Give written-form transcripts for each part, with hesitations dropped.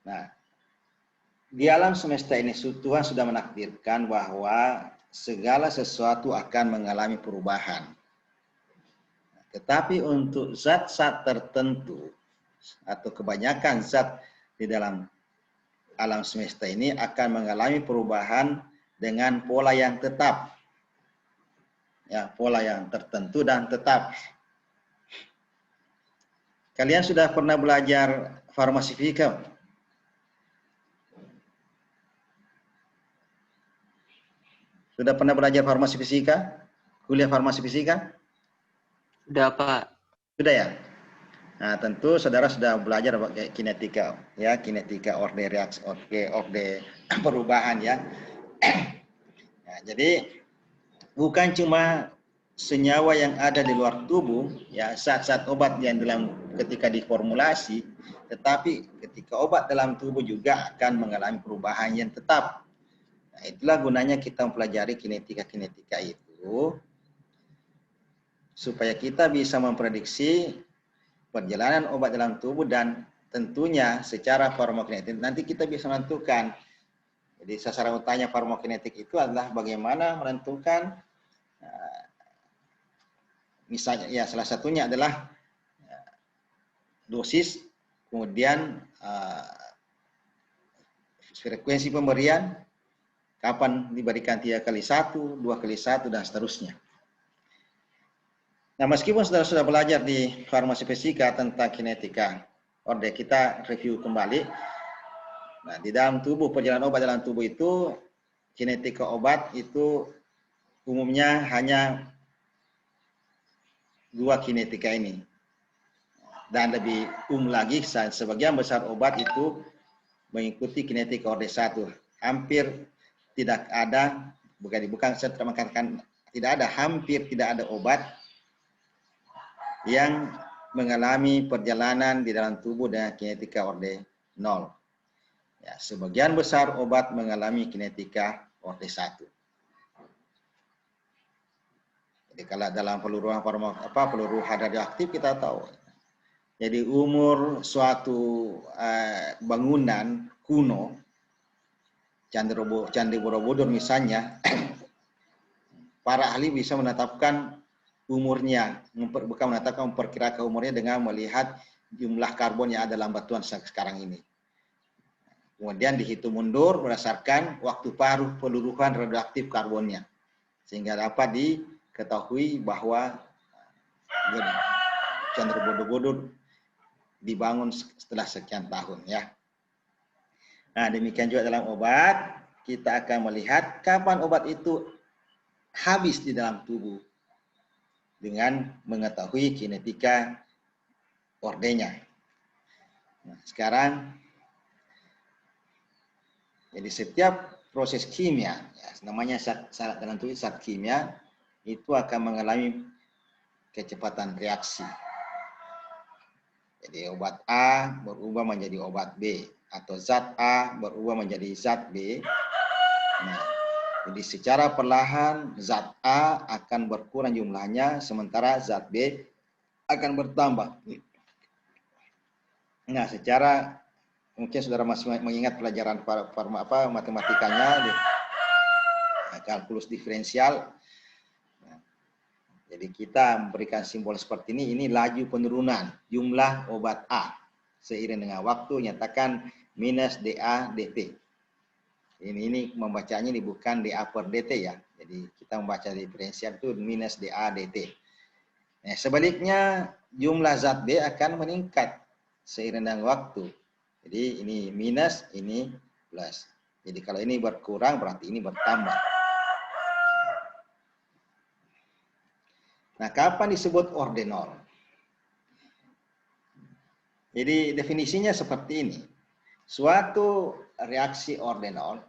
Nah, di alam semesta ini Tuhan sudah menakdirkan bahwa segala sesuatu akan mengalami perubahan. Tetapi untuk zat-zat tertentu atau kebanyakan zat di dalam alam semesta ini akan mengalami perubahan dengan pola yang tetap. Ya, pola yang tertentu dan tetap. Kalian sudah pernah belajar farmasifika? Sudah pernah belajar farmasi fisika? Kuliah farmasi fisika? Udah, Pak. Sudah ya? Nah, tentu saudara sudah belajar pakai kinetika, ya, kinetika orde reaksi, orde perubahan, ya. Nah, jadi bukan cuma senyawa yang ada di luar tubuh, ya, zat-zat obat yang ketika diformulasi, tetapi ketika obat dalam tubuh juga akan mengalami perubahan yang tetap. Nah, itulah gunanya kita mempelajari kinetika-kinetika itu, supaya kita bisa memprediksi perjalanan obat dalam tubuh dan tentunya secara farmakokinetik nanti kita bisa menentukan. Jadi sasaran utamanya farmakokinetik itu adalah bagaimana menentukan, misalnya ya salah satunya adalah dosis, kemudian frekuensi pemberian, kapan diberikan 3 kali 1, 2 kali 1, dan seterusnya. Nah, meskipun saudara sudah belajar di farmasi fisika tentang kinetika orde, kita review kembali. Nah, di dalam tubuh, perjalanan obat dalam tubuh itu, kinetika obat itu umumnya hanya 2 kinetika ini. Dan lebih lagi, sebagian besar obat itu mengikuti kinetika orde 1. Hampir tidak ada, bukan saya mengatakan tidak ada, hampir tidak ada obat yang mengalami perjalanan di dalam tubuh dengan kinetika orde 0. Ya, sebagian besar obat mengalami kinetika orde 1. Jadi kalau dalam peluru radioaktif kita tahu. Jadi umur suatu bangunan kuno, Candi Borobudur misalnya, para ahli bisa menetapkan umurnya, bukan menetapkan, memperkirakan umurnya dengan melihat jumlah karbon yang ada dalam batuan sekarang ini. Kemudian dihitung mundur berdasarkan waktu paruh peluruhan radioaktif karbonnya, sehingga dapat diketahui bahwa Candi Borobudur dibangun setelah sekian tahun, ya. Nah, demikian juga dalam obat, kita akan melihat kapan obat itu habis di dalam tubuh dengan mengetahui kinetika ordenya. Nah, sekarang, jadi setiap proses kimia, ya, namanya syarat dalam tubuh zat kimia, itu akan mengalami kecepatan reaksi. Jadi obat A berubah menjadi obat B, atau zat A berubah menjadi zat B. Nah, jadi secara perlahan zat A akan berkurang jumlahnya, sementara zat B akan bertambah. Nah, secara mungkin saudara masih mengingat pelajaran matematikanya, kalkulus diferensial. Nah, jadi kita memberikan simbol seperti ini laju penurunan jumlah obat A seiring dengan waktu, nyatakan minus DA DT. Ini membacanya ini bukan DA per DT, ya. Jadi kita membaca diferensial itu minus DA DT. Nah, sebaliknya jumlah zat B akan meningkat seiring dengan waktu. Jadi ini minus, ini plus. Jadi kalau ini berkurang berarti ini bertambah. Nah, kapan disebut orde 0? Jadi definisinya seperti ini. Suatu reaksi orde 0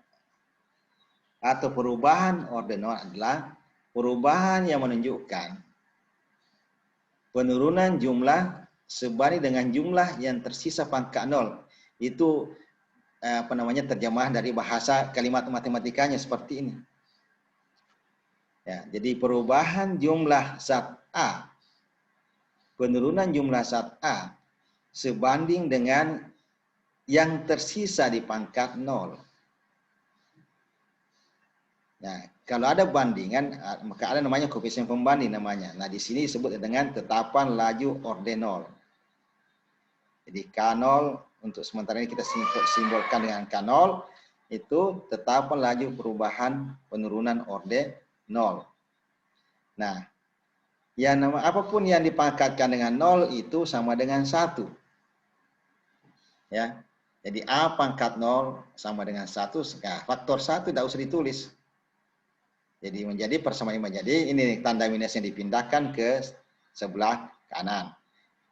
atau perubahan orde 0 adalah perubahan yang menunjukkan penurunan jumlah sebanding dengan jumlah yang tersisa pangkat 0. Itu terjemahan dari bahasa kalimat matematikanya seperti ini. Ya, jadi perubahan jumlah zat A, penurunan jumlah zat A sebanding dengan yang tersisa di pangkat 0. Nah, kalau ada bandingan, maka ada namanya koefisien pembanding namanya. Nah, di sini disebut dengan tetapan laju orde 0. Jadi K0 untuk sementara ini kita simbolkan dengan K0, itu tetapan laju perubahan penurunan orde 0. Nah, yang apapun yang dipangkatkan dengan 0 itu sama dengan 1. Ya. Jadi A pangkat 0 sama dengan 1, nah, faktor 1 tidak usah ditulis. Jadi menjadi persamaan menjadi ini tanda minusnya dipindahkan ke sebelah kanan.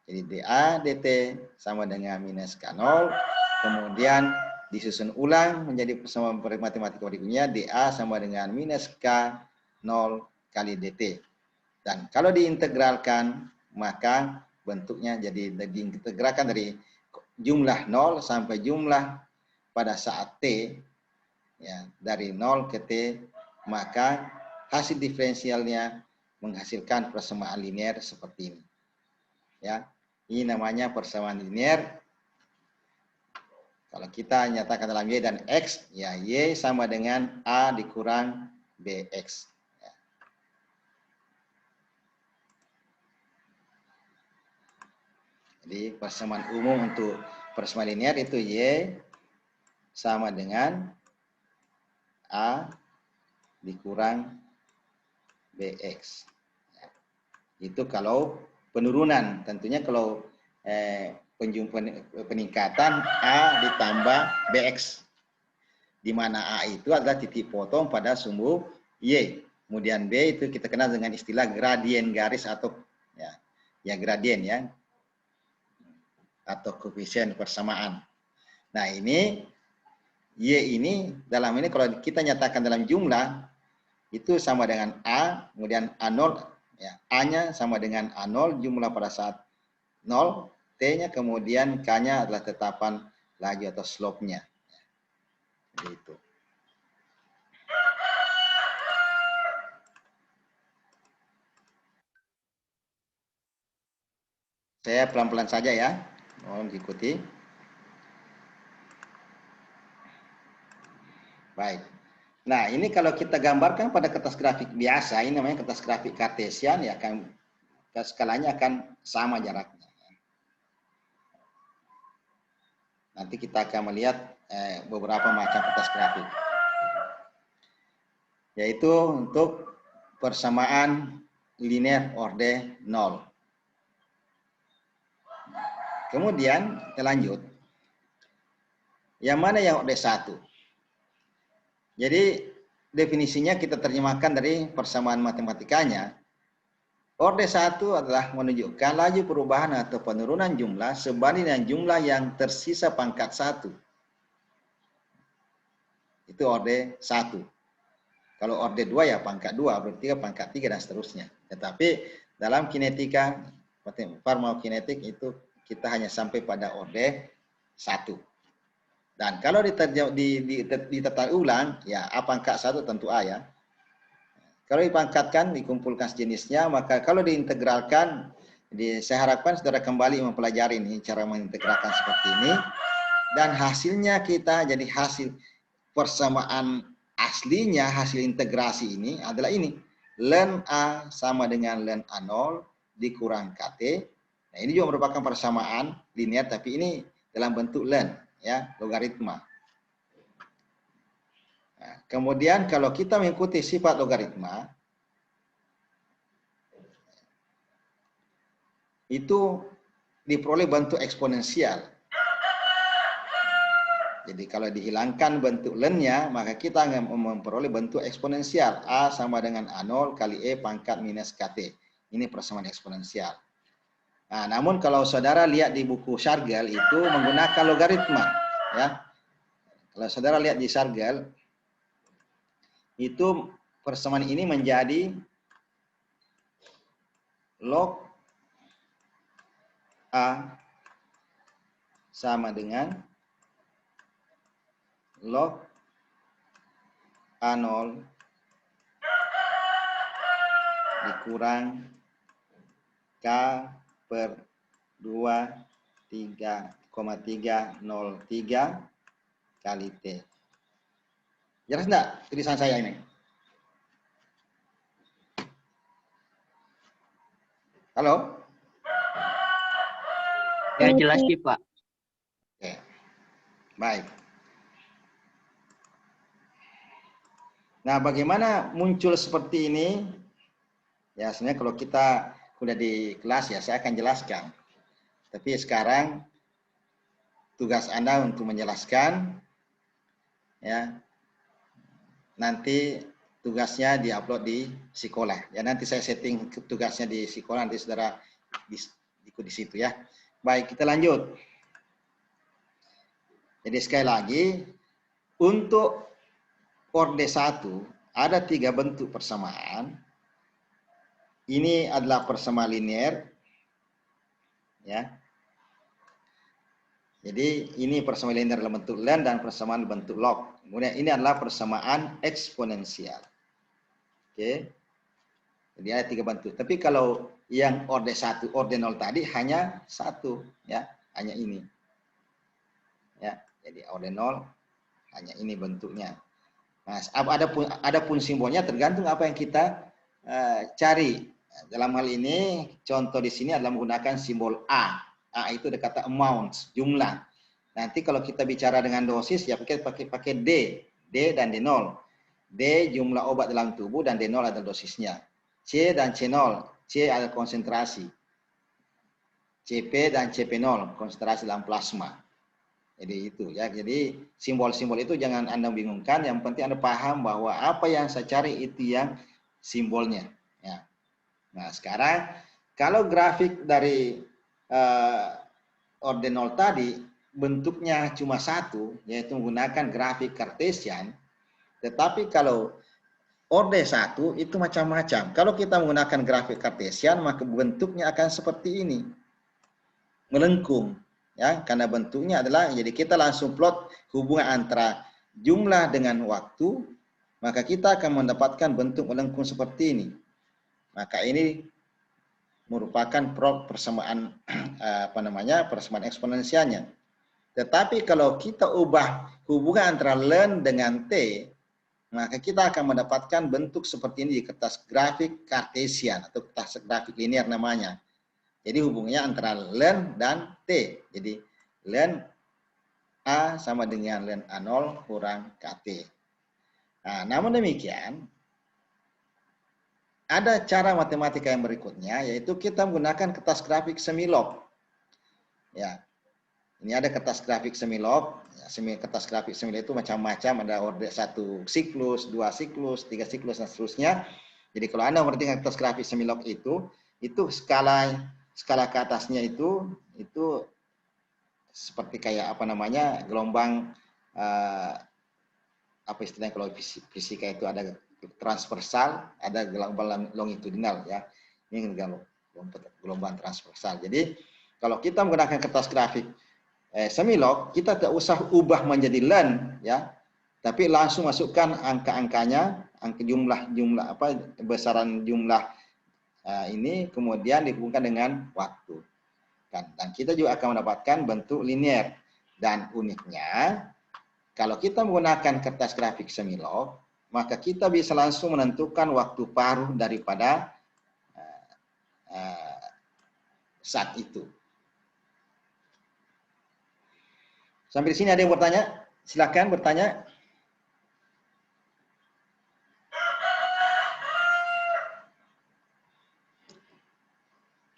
Jadi dA dt sama dengan minus K0, kemudian disusun ulang menjadi persamaan matematika berikutnya, dA sama dengan minus K0 kali dt. Dan kalau diintegralkan, maka bentuknya jadi diintegralkan dari jumlah 0 sampai jumlah pada saat T, ya, dari 0 ke T, maka hasil diferensialnya menghasilkan persamaan linear seperti ini. Ya, ini namanya persamaan linear. Kalau kita nyatakan dalam Y dan X, ya Y sama dengan A dikurang BX. Ya. Jadi persamaan umum untuk persamaan linear itu Y sama dengan A dikurang BX. Ya. Itu kalau penurunan, tentunya kalau peningkatan A ditambah BX, di mana A itu adalah titik potong pada sumbu Y. Kemudian B itu kita kenal dengan istilah gradien garis atau ya gradien ya, atau koefisien persamaan. Nah ini Y ini dalam ini kalau kita nyatakan dalam jumlah itu sama dengan A, kemudian A0, ya, A-nya sama dengan A0 jumlah pada saat 0, T-nya kemudian K-nya adalah tetapan laju atau slope-nya. Itu. Saya pelan-pelan saja ya, mohon diikuti. Baik. Nah, ini kalau kita gambarkan pada kertas grafik biasa, ini namanya kertas grafik kartesian, ya akan skalanya akan sama jaraknya. Nanti kita akan melihat beberapa macam kertas grafik. Yaitu untuk persamaan linear orde 0. Kemudian kita lanjut. Yang mana yang orde 1? Jadi definisinya kita terjemahkan dari persamaan matematikanya. Orde 1 adalah menunjukkan laju perubahan atau penurunan jumlah sebanding dengan jumlah yang tersisa pangkat 1. Itu orde 1. Kalau orde 2 ya pangkat 2, orde 3 pangkat 3 dan seterusnya. Tetapi dalam kinetika, farmakokinetik itu kita hanya sampai pada orde 1. Dan kalau ditata ulang, ya A pangkat 1 tentu A ya. Kalau dipangkatkan, dikumpulkan sejenisnya, maka kalau diintegralkan, saya harapkan saudara kembali mempelajari ini, cara mengintegralkan seperti ini. Dan hasilnya kita jadi hasil persamaan aslinya, hasil integrasi ini adalah ini. Ln A sama dengan ln A0 dikurang KT. Nah, ini juga merupakan persamaan linear, tapi ini dalam bentuk ln, ya, logaritma. Nah, kemudian kalau kita mengikuti sifat logaritma, itu diperoleh bentuk eksponensial. Jadi kalau dihilangkan bentuk ln-nya, maka kita akan memperoleh bentuk eksponensial. A sama dengan A0 kali E pangkat minus KT. Ini persamaan eksponensial. Nah, namun kalau saudara lihat di buku Sargal itu menggunakan logaritma. Ya. Kalau saudara lihat di Sargal, itu persamaan ini menjadi log A sama dengan log A0 dikurang K per 2 3,303 kali T. Jelas enggak tulisan saya ini? Halo? Ya jelas sih Pak. Oke. Baik. Nah, bagaimana muncul seperti ini? Ya, sebenarnya kalau kita udah di kelas ya, saya akan jelaskan. Tapi sekarang tugas Anda untuk menjelaskan, ya. Nanti tugasnya diupload di sekolah. Ya, nanti saya setting tugasnya di sekolah, nanti saudara ikut di situ ya. Baik, kita lanjut. Jadi sekali lagi, untuk orde 1 ada 3 bentuk persamaan. Ini adalah persamaan linear, ya. Jadi ini persamaan linear dalam bentuk len dan persamaan bentuk log. Kemudian ini adalah persamaan eksponensial. Oke. Jadi ada 3 bentuk. Tapi kalau yang orde 1, orde 0 tadi hanya 1, ya, hanya ini. Ya, jadi orde 0 hanya ini bentuknya. Nah, adapun simbolnya tergantung apa yang kita cari. Dalam hal ini contoh di sini adalah menggunakan simbol A. A itu ada kata amount, jumlah. Nanti kalau kita bicara dengan dosis ya pakai D, D dan D0. D jumlah obat dalam tubuh dan D0 adalah dosisnya. C dan C0, C adalah konsentrasi. CP dan CP0 konsentrasi dalam plasma. Jadi itu ya. Jadi simbol-simbol itu jangan Anda bingungkan, yang penting Anda paham bahwa apa yang saya cari itu yang simbolnya ya. Nah, sekarang kalau grafik dari orde 0 tadi bentuknya cuma 1, yaitu menggunakan grafik Cartesian, tetapi kalau orde 1 itu macam-macam. Kalau kita menggunakan grafik Cartesian, maka bentuknya akan seperti ini. Melengkung. Ya, karena bentuknya adalah, jadi kita langsung plot hubungan antara jumlah dengan waktu, maka kita akan mendapatkan bentuk melengkung seperti ini. Maka ini merupakan persamaan persamaan eksponensialnya. Tetapi kalau kita ubah hubungan antara len dengan t, maka kita akan mendapatkan bentuk seperti ini di kertas grafik Cartesian atau kertas grafik linear namanya. Jadi hubungannya antara len dan t. Jadi len A sama dengan len A0 kurang KT. Nah, namun demikian, ada cara matematika yang berikutnya, yaitu kita menggunakan kertas grafik semilog. Ya, ini ada kertas grafik semilog. Ya, kertas grafik semilog itu macam-macam, ada orde 1 siklus, 2 siklus, 3 siklus, dan seterusnya. Jadi kalau Anda memperhatikan kertas grafik semilog itu skala ke atasnya itu seperti kayak gelombang apa istilahnya kalau fisika itu ada transversal, ada gelombang longitudinal ya. Ini gelombang transversal. Jadi kalau kita menggunakan kertas grafik semilog, kita tidak usah ubah menjadi len ya, tapi langsung masukkan angka-angkanya, angka jumlah besaran jumlah ini kemudian dihubungkan dengan waktu. Dan kita juga akan mendapatkan bentuk linear. Dan uniknya, kalau kita menggunakan kertas grafik semilog, maka kita bisa langsung menentukan waktu paruh daripada saat itu. Sampai di sini ada yang bertanya? Silakan bertanya.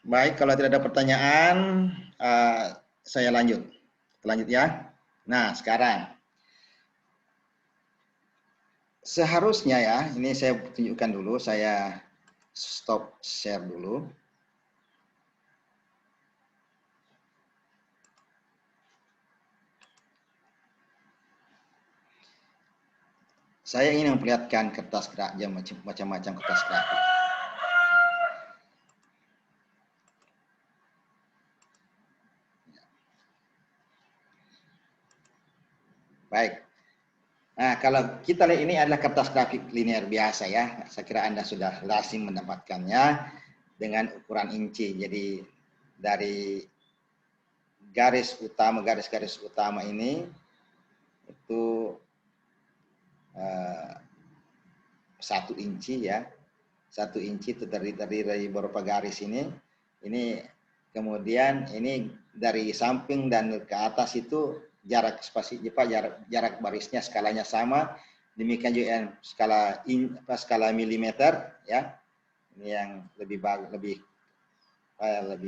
Baik, kalau tidak ada pertanyaan, saya lanjut. Lanjut ya. Nah, sekarang seharusnya ya, ini saya tunjukkan dulu, saya stop share dulu. Saya ingin memperlihatkan kertas grafik, macam-macam kertas grafik. Baik. Nah, kalau kita lihat ini adalah kertas grafik linear biasa ya. Saya kira Anda sudah lazim mendapatkannya dengan ukuran inci. Jadi dari garis-garis utama ini itu 1 inci ya. 1 inci itu terdiri dari beberapa garis ini. Ini kemudian ini dari samping dan ke atas itu jarak spasi jarak barisnya skalanya sama. Demikian juga skala milimeter ya. Ini yang lebih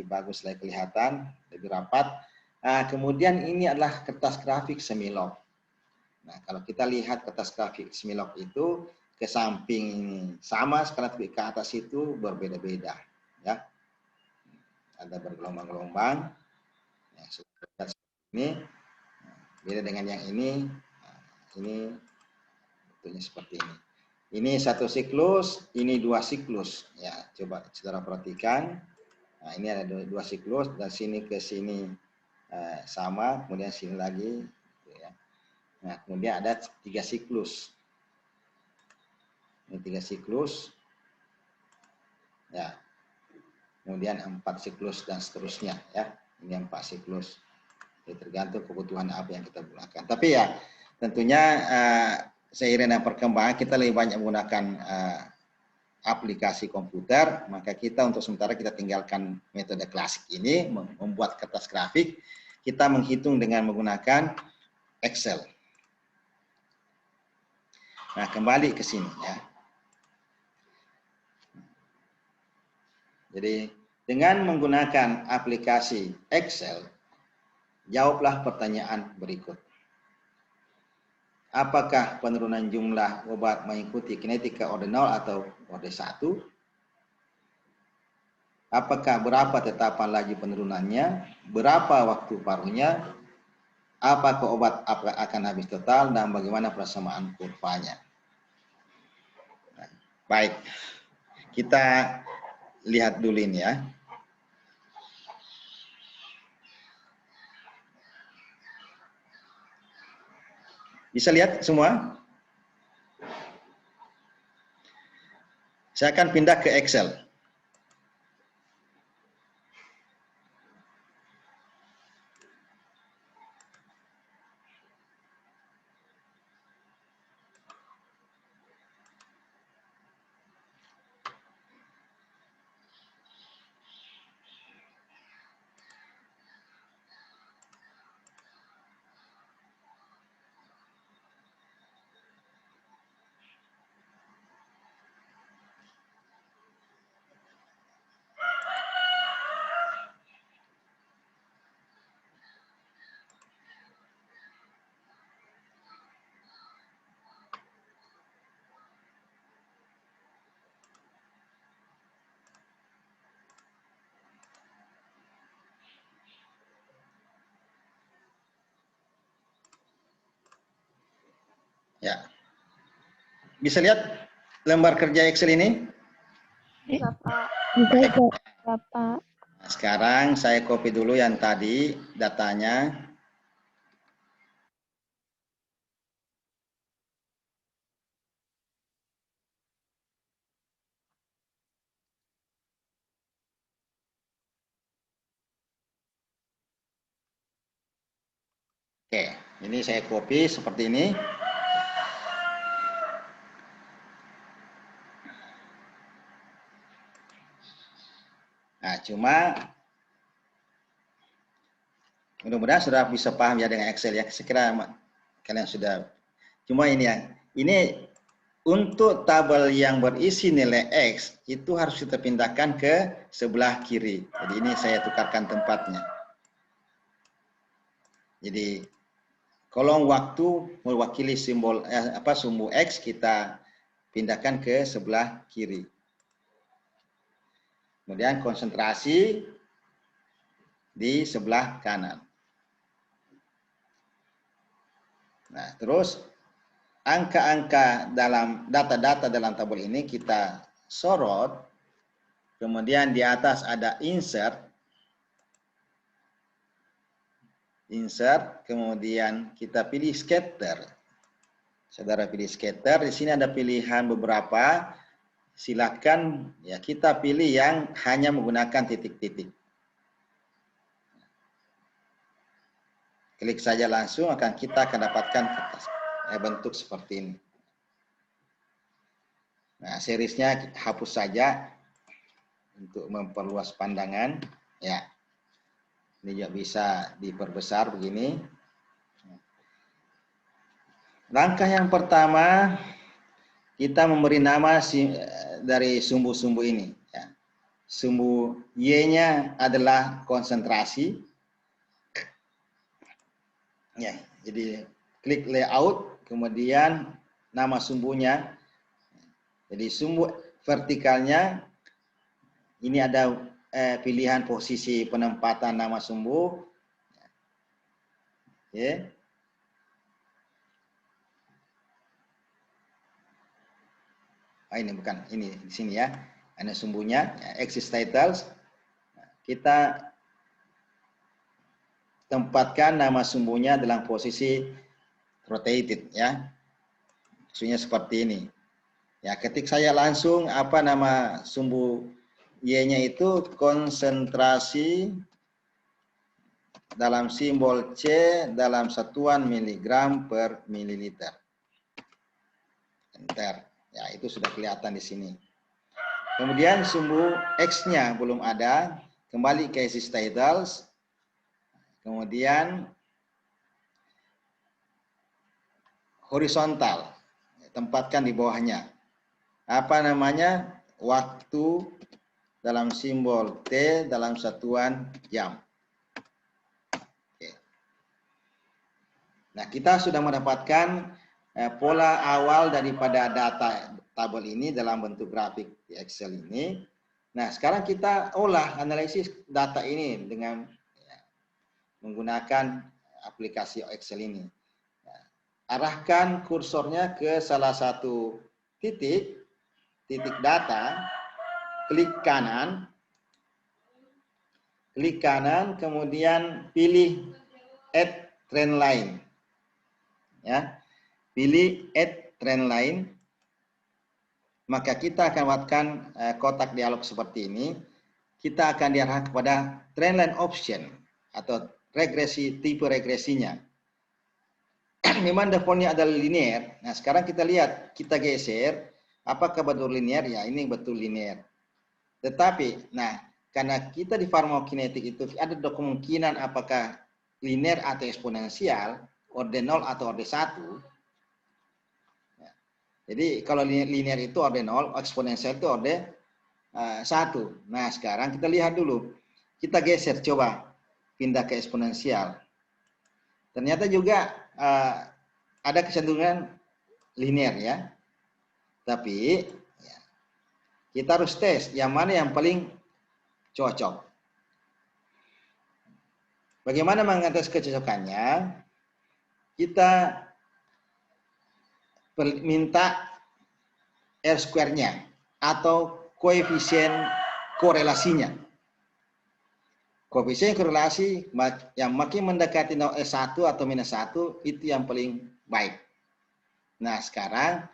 bagus lagi kelihatan, lebih rapat. Nah, kemudian ini adalah kertas grafik semilop. Nah, kalau kita lihat kertas grafik semilop itu ke samping ini sama skala, tapi ke atas itu berbeda-beda ya. Ada bergelombang-gelombang. Ya, seperti ini. Beda dengan yang ini. Nah, ini bentuknya seperti ini. Ini 1 siklus, ini 2 siklus. Ya, coba saudara perhatikan. Nah, ini ada 2 siklus, dari sini ke sini sama, kemudian sini lagi. Ya. Nah, kemudian ada 3 siklus. Ini 3 siklus. Ya. Kemudian 4 siklus dan seterusnya ya. Ini 4 siklus. Jadi tergantung kebutuhan apa yang kita gunakan. Tapi ya tentunya seiring dengan perkembangan kita lebih banyak menggunakan aplikasi komputer, maka kita untuk sementara kita tinggalkan metode klasik ini membuat kertas grafik. Kita menghitung dengan menggunakan Excel. Nah, kembali ke sini ya. Jadi dengan menggunakan aplikasi Excel, jawablah pertanyaan berikut. Apakah penurunan jumlah obat mengikuti kinetika ordinal atau orde 1? Apakah berapa tetapan laju penurunannya? Berapa waktu paruhnya? Apakah obat akan habis total dan bagaimana persamaan kurvanya? Nah, baik, kita lihat dulu ini ya. Bisa lihat semua? Saya akan pindah ke Excel. Ya. Bisa lihat lembar kerja Excel ini? Bisa, Pak. Bisa, Pak. Nah, sekarang saya copy dulu yang tadi datanya. Oke, ini saya copy seperti ini. Nah, cuma mudah-mudahan sudah bisa paham ya dengan Excel ya. Sekira kalian sudah. Cuma ini ya. Ini untuk tabel yang berisi nilai X itu harus kita pindahkan ke sebelah kiri. Jadi ini saya tukarkan tempatnya. Jadi kolom waktu mewakili simbol sumbu X kita pindahkan ke sebelah kiri. Kemudian konsentrasi di sebelah kanan. Nah, terus angka-angka dalam data-data dalam tabel ini kita sorot. Kemudian di atas ada insert. Insert, kemudian kita pilih scatter. Saudara pilih scatter, di sini ada pilihan beberapa. Silakan ya kita pilih yang hanya menggunakan titik-titik. Klik saja langsung, kita akan dapatkan bentuk seperti ini. Nah, seriesnya hapus saja untuk memperluas pandangan. Ya, ini juga bisa diperbesar begini. Langkah yang pertama, kita memberi nama dari sumbu-sumbu ini. Ya. Sumbu Y-nya adalah konsentrasi. Ya, jadi klik layout, kemudian nama sumbunya. Jadi sumbu vertikalnya ini ada pilihan posisi penempatan nama sumbu. Ya. Ini bukan, ini di sini ya. Ada sumbunya, ya, axis titles. Kita tempatkan nama sumbunya dalam posisi rotated ya. Maksudnya seperti ini. Ya, ketik saya langsung apa nama sumbu Y-nya itu konsentrasi dalam simbol C dalam satuan miligram per mililiter. Enter. Ya, itu sudah kelihatan di sini. Kemudian sumbu X-nya belum ada, kembali ke axis titles. Kemudian horizontal, tempatkan di bawahnya. Apa namanya? Waktu dalam simbol T dalam satuan jam. Oke. Nah, kita sudah mendapatkan pola awal daripada data tabel ini dalam bentuk grafik di Excel ini. Nah, sekarang kita olah analisis data ini dengan menggunakan aplikasi Excel ini. Arahkan kursornya ke salah satu titik data, klik kanan, kemudian pilih Add Trend Line. Ya, pilih Add Trend Line, maka kita akan buatkan kotak dialog seperti ini. Kita akan diarahkan kepada Trend Line Option atau regresi, tipe regresinya. Memang defaultnya adalah linear. Nah, sekarang kita lihat, kita geser, apakah betul linear? Ya, ini betul linear. Tetapi, nah, karena kita di farmakokinetik itu ada kemungkinan apakah linear atau eksponensial, orde 0 atau orde 1. Ya. Jadi, kalau linear itu orde 0, eksponensial itu orde 1. Nah, sekarang kita lihat dulu. Kita geser, coba pindah ke eksponensial. Ternyata juga ada kecenderungan linear ya. Tapi ya, kita harus tes yang mana yang paling cocok. Bagaimana mengatas kecocokannya? Kita minta R square-nya atau koefisien korelasinya. Koefisien korelasi yang makin mendekati 1 atau minus 1 itu yang paling baik. Nah, sekarang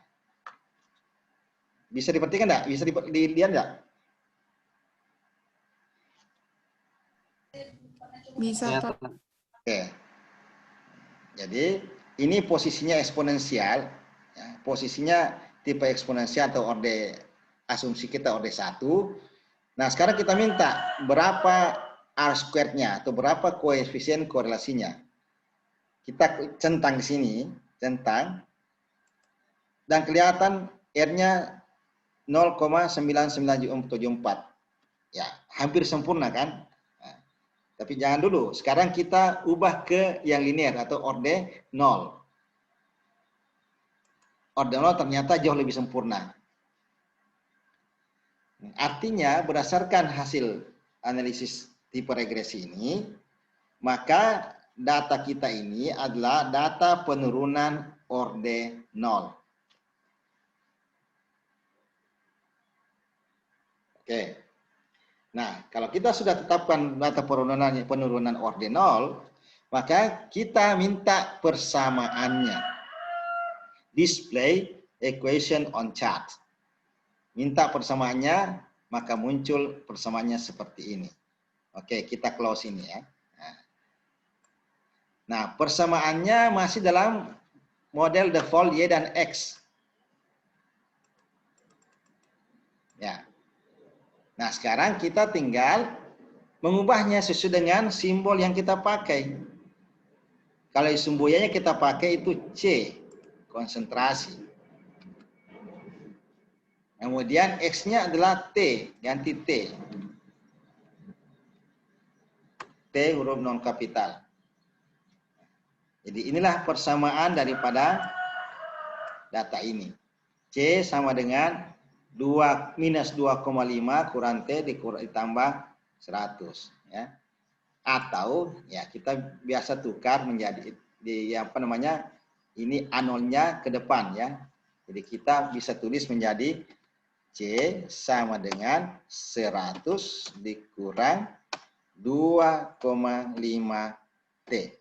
bisa diperhatikan enggak? Bisa dilihat enggak? Bisa, Pak. Oke. Jadi, ini posisinya eksponensial. Ya, posisinya tipe eksponensial atau orde, asumsi kita orde 1. Nah, sekarang kita minta berapa R squared-nya atau berapa koefisien korelasinya. Kita centang di sini, centang. Dan kelihatan R-nya 0,99774. Ya, hampir sempurna kan? Nah, tapi jangan dulu. Sekarang kita ubah ke yang linear atau orde 0. Orde 0 ternyata jauh lebih sempurna. Artinya berdasarkan hasil analisis tipe regresi ini, maka data kita ini adalah data penurunan orde 0. Oke. Nah, kalau kita sudah tetapkan data penurunan orde 0, maka kita minta persamaannya. Display equation on chart. Minta persamaannya, maka muncul persamaannya seperti ini. Oke, kita close ini ya. Nah. Nah, persamaannya masih dalam model default Y dan X. Ya. Nah, sekarang kita tinggal mengubahnya sesuai dengan simbol yang kita pakai. Kalau sumbuyannya kita pakai itu C, konsentrasi. Kemudian X-nya adalah T, ganti T. T huruf non kapital. Jadi inilah persamaan daripada data ini. C sama dengan 2 minus 2,5 kurang T ditambah 100. Ya. Atau ya kita biasa tukar menjadi ini A0-nya ke depan ya. Jadi kita bisa tulis menjadi C sama dengan 100 dikurang 2,5 T.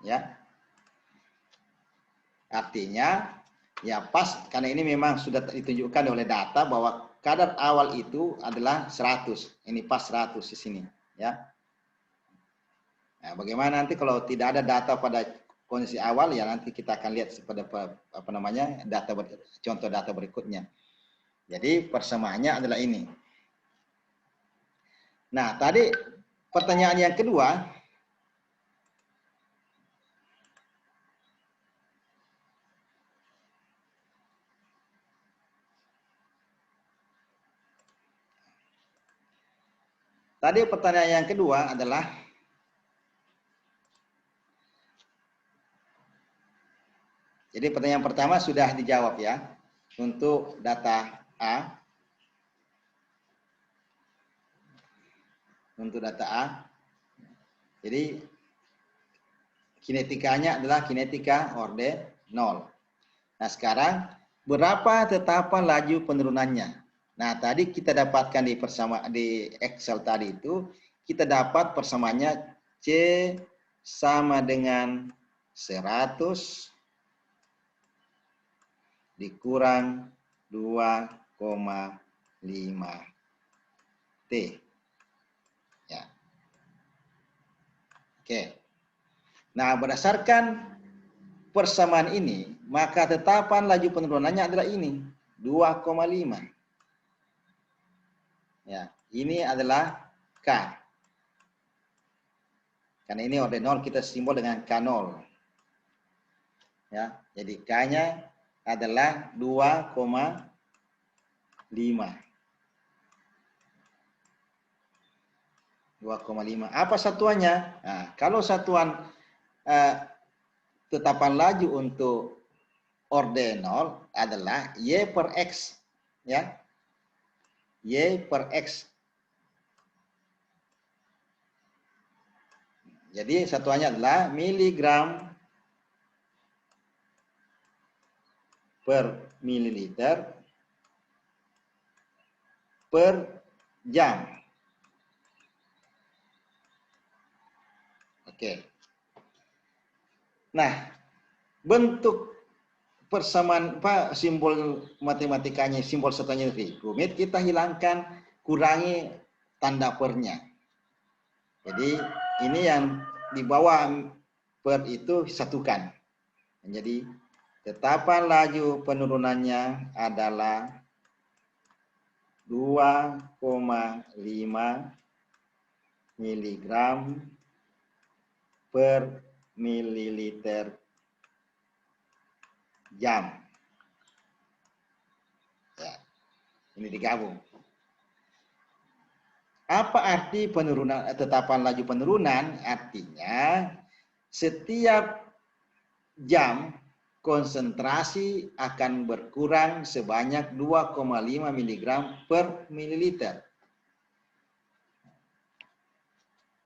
Ya. Artinya ya pas karena ini memang sudah ditunjukkan oleh data bahwa kadar awal itu adalah 100. Ini pas 100 di sini, ya. Nah, bagaimana nanti kalau tidak ada data pada kondisi awal ya nanti kita akan lihat pada contoh data berikutnya. Jadi persamaannya adalah ini. Nah, tadi pertanyaan yang kedua, adalah jadi pertanyaan pertama sudah dijawab ya untuk data A. Untuk data A. Jadi kinetikanya adalah kinetika orde 0. Nah, sekarang berapa tetapan laju penurunannya? Nah, tadi kita dapatkan di Excel tadi itu, kita dapat persamaannya C sama dengan 100 dikurang 2,5 T. Ya. Oke. Nah, berdasarkan persamaan ini, maka tetapan laju penurunannya adalah ini, 2,5. Ya, ini adalah K. Karena ini orde 0 kita simbol dengan K0. Ya, jadi K-nya adalah 2,5. Apa satuannya? Nah, kalau satuan tetapan laju untuk orde 0 adalah Y per X. Ya. Y per X. Jadi satuannya adalah miligram per mililiter per jam. Oke. Nah, bentuk persamaan simbol matematikanya, simbol satuannya dari rumit, kita hilangkan, kurangi tanda pernya. Jadi ini yang di bawah per itu satukan. Jadi tetapan laju penurunannya adalah 2,5 miligram per mililiter jam. Ya, ini digabung. Apa arti penurunan tetapan laju penurunan? Artinya setiap jam konsentrasi akan berkurang sebanyak 2,5 mg per mililiter.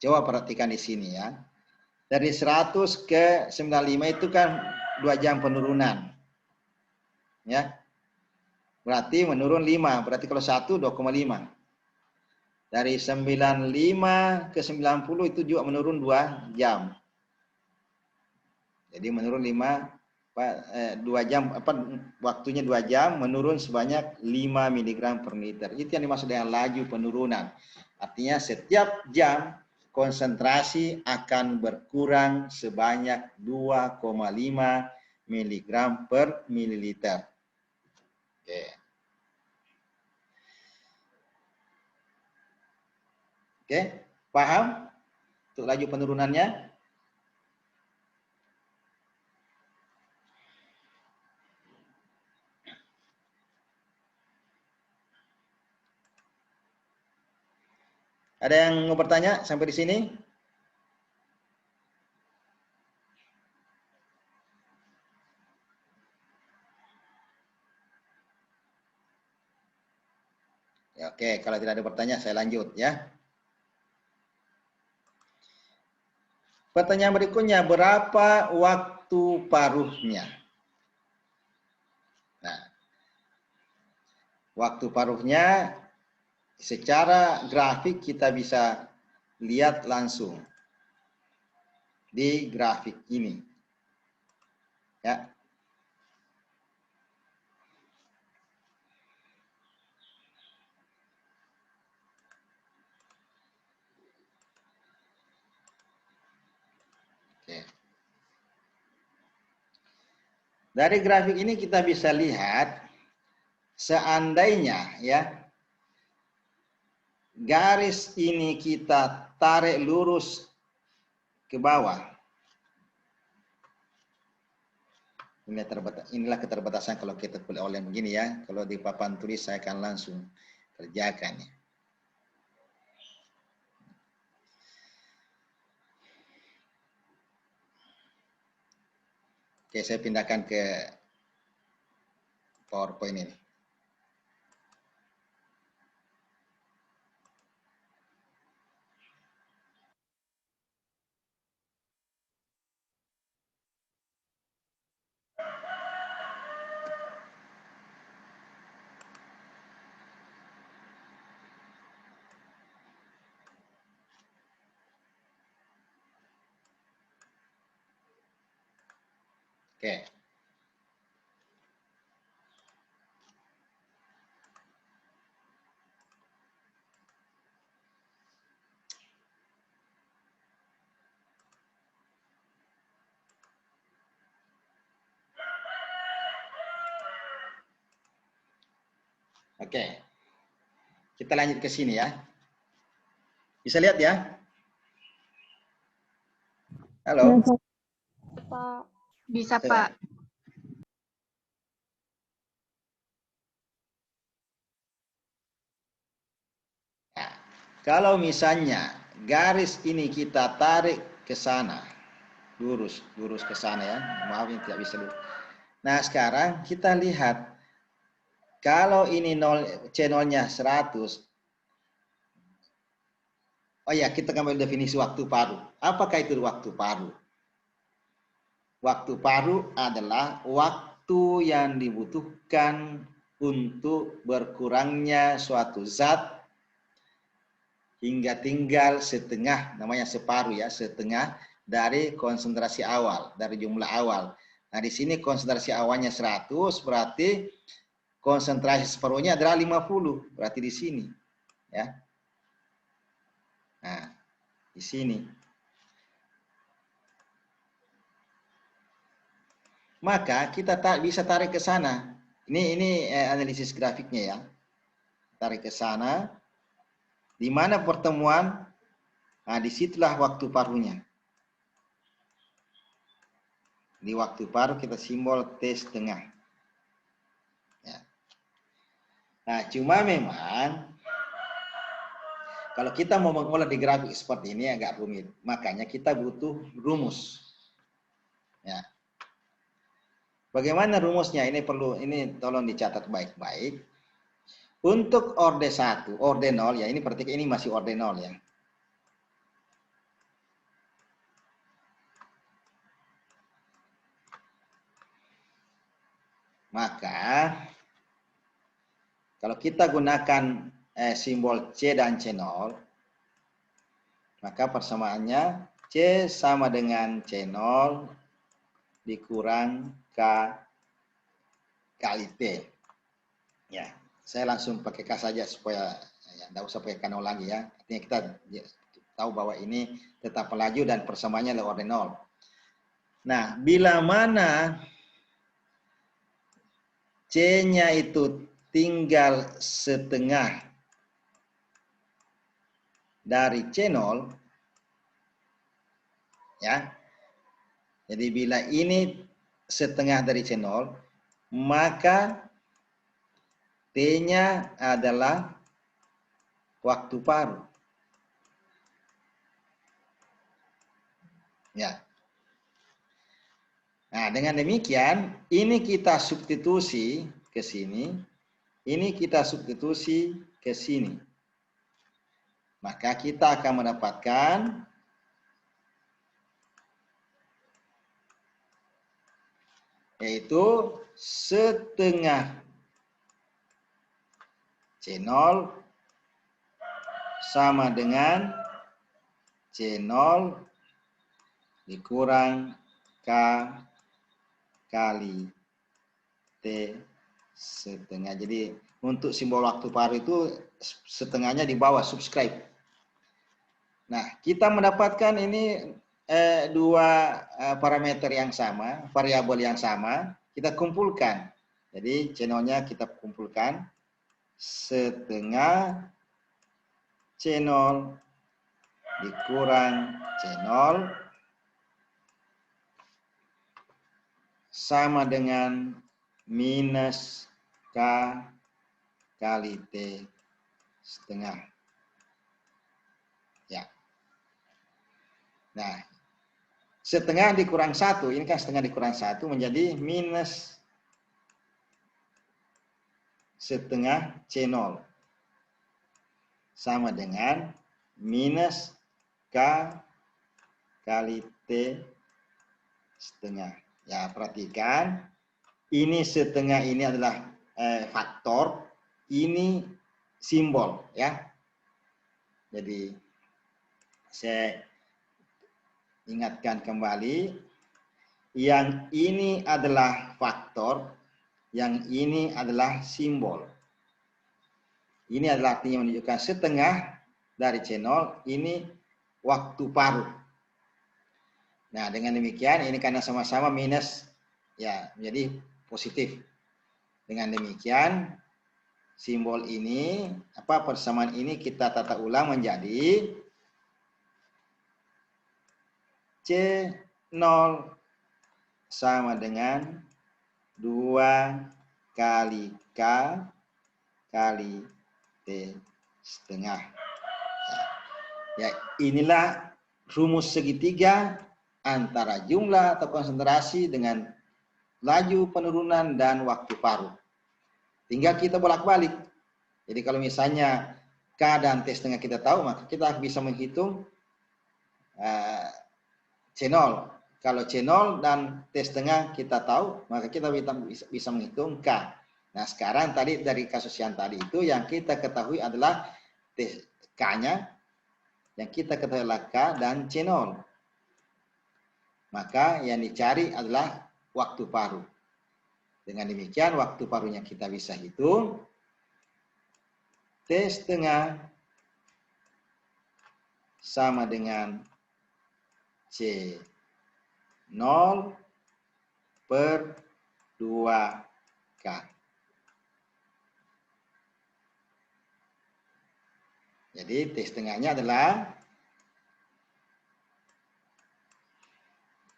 Coba perhatikan di sini ya. Dari 100 ke 95 itu kan 2 jam penurunan. Ya. Berarti menurun 5. Berarti kalau 1 2,5. Dari 95 ke 90 itu juga menurun 2 jam. Jadi menurun 5 2 jam, waktunya 2 jam menurun sebanyak 5 mg per liter. Itu yang dimaksud dengan laju penurunan. Artinya setiap jam konsentrasi akan berkurang sebanyak 2,5 mg per mililiter. Oke. Oke, paham untuk laju penurunannya? Ada yang mau bertanya sampai di sini? Ya, oke, kalau tidak ada pertanyaan saya lanjut ya. Pertanyaan berikutnya, berapa waktu paruhnya? Nah, waktu paruhnya secara grafik kita bisa lihat langsung di grafik ini. Ya. Oke. Dari grafik ini kita bisa lihat seandainya ya garis ini kita tarik lurus ke bawah. Inilah keterbatasan kalau kita kuliah online begini ya. Kalau di papan tulis saya akan langsung kerjakan ya. Oke, saya pindahkan ke PowerPoint ini. Oke. Oke. Kita lanjut ke sini ya. Bisa lihat ya? Halo? Pak. Bisa, Pak. Nah, kalau misalnya garis ini kita tarik ke sana, lurus ke sana ya. Maaf ini tidak bisa lurus. Nah, sekarang kita lihat kalau ini 0, C0-nya 100. Oh ya, kita ambil definisi waktu paruh. Apakah itu waktu paruh? Waktu paruh adalah waktu yang dibutuhkan untuk berkurangnya suatu zat hingga tinggal setengah, namanya separuh ya, setengah dari konsentrasi awal, dari jumlah awal. Nah, di sini konsentrasi awalnya 100, berarti konsentrasi separuhnya adalah 50, berarti di sini ya. Nah, di sini. Maka kita bisa tarik ke sana. Ini analisis grafiknya ya. Tarik ke sana. Di mana pertemuan? Nah, disitulah waktu paruhnya. Di waktu paruh kita simbol T setengah. Ya. Nah, cuma memang kalau kita mau mengolah di grafik seperti ini agak rumit. Makanya kita butuh rumus. Ya. Bagaimana rumusnya? Ini tolong dicatat baik-baik. Untuk orde 1, orde 0 ya, ini berarti ini masih orde 0 ya. Maka kalau kita gunakan simbol C dan C0, maka persamaannya C sama dengan C0 dikurang K kali T. Ya, saya langsung pakai K saja supaya ya, tidak usah pakai K0 lagi ya. Artinya kita tahu bahwa ini tetap pelaju dan persamaannya adalah orden 0. Nah, bila mana C-nya itu tinggal setengah dari C0, ya. Jadi bila ini setengah dari C0, maka T-nya adalah waktu paruh. Ya. Nah, dengan demikian, ini kita substitusi ke sini, ini kita substitusi ke sini. Maka kita akan mendapatkan yaitu setengah C0 sama dengan C0 dikurang K kali T setengah. Jadi untuk simbol waktu paruh itu setengahnya di bawah subscribe. Nah, kita mendapatkan ini dua parameter yang sama, variabel yang sama, kita kumpulkan. Jadi C0-nya kita kumpulkan setengah C0 dikurang C0 sama dengan minus K kali T setengah. Ya. Nah, setengah dikurang 1, ini kan setengah dikurang 1 menjadi minus setengah C0. Sama dengan minus K kali T setengah. Ya, perhatikan. Ini setengah ini adalah faktor, ini simbol ya. Jadi saya ingatkan kembali, yang ini adalah faktor, yang ini adalah simbol. Ini adalah artinya menunjukkan setengah dari C0, ini waktu paruh. Nah, dengan demikian ini karena sama-sama minus ya menjadi positif. Dengan demikian simbol ini persamaan ini kita tata ulang menjadi C0 sama dengan 2 kali K kali T setengah. Ya, inilah rumus segitiga antara jumlah atau konsentrasi dengan laju penurunan dan waktu paruh. Tinggal kita bolak-balik. Jadi kalau misalnya K dan T setengah kita tahu, maka kita bisa menghitung C0. Kalau C0 dan T setengah kita tahu, maka kita bisa menghitung K. Nah, sekarang tadi dari kasus yang tadi itu yang kita ketahui adalah K-nya, yang kita ketahui adalah K dan C0. Maka yang dicari adalah waktu paruh. Dengan demikian waktu paruhnya kita bisa hitung. T setengah sama dengan C0 per 2K. Jadi T setengahnya adalah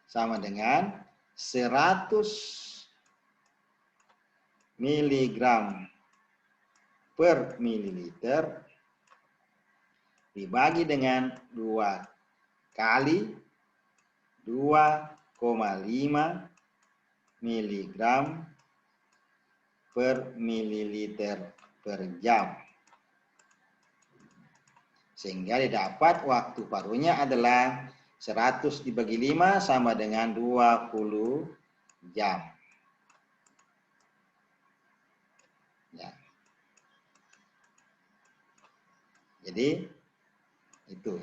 sama dengan 100 miligram per mililiter dibagi dengan 2 kali 2,5 miligram per mililiter per jam. Sehingga didapat waktu paruhnya adalah 100 dibagi 5 sama dengan 20 jam. Ya. Jadi itu.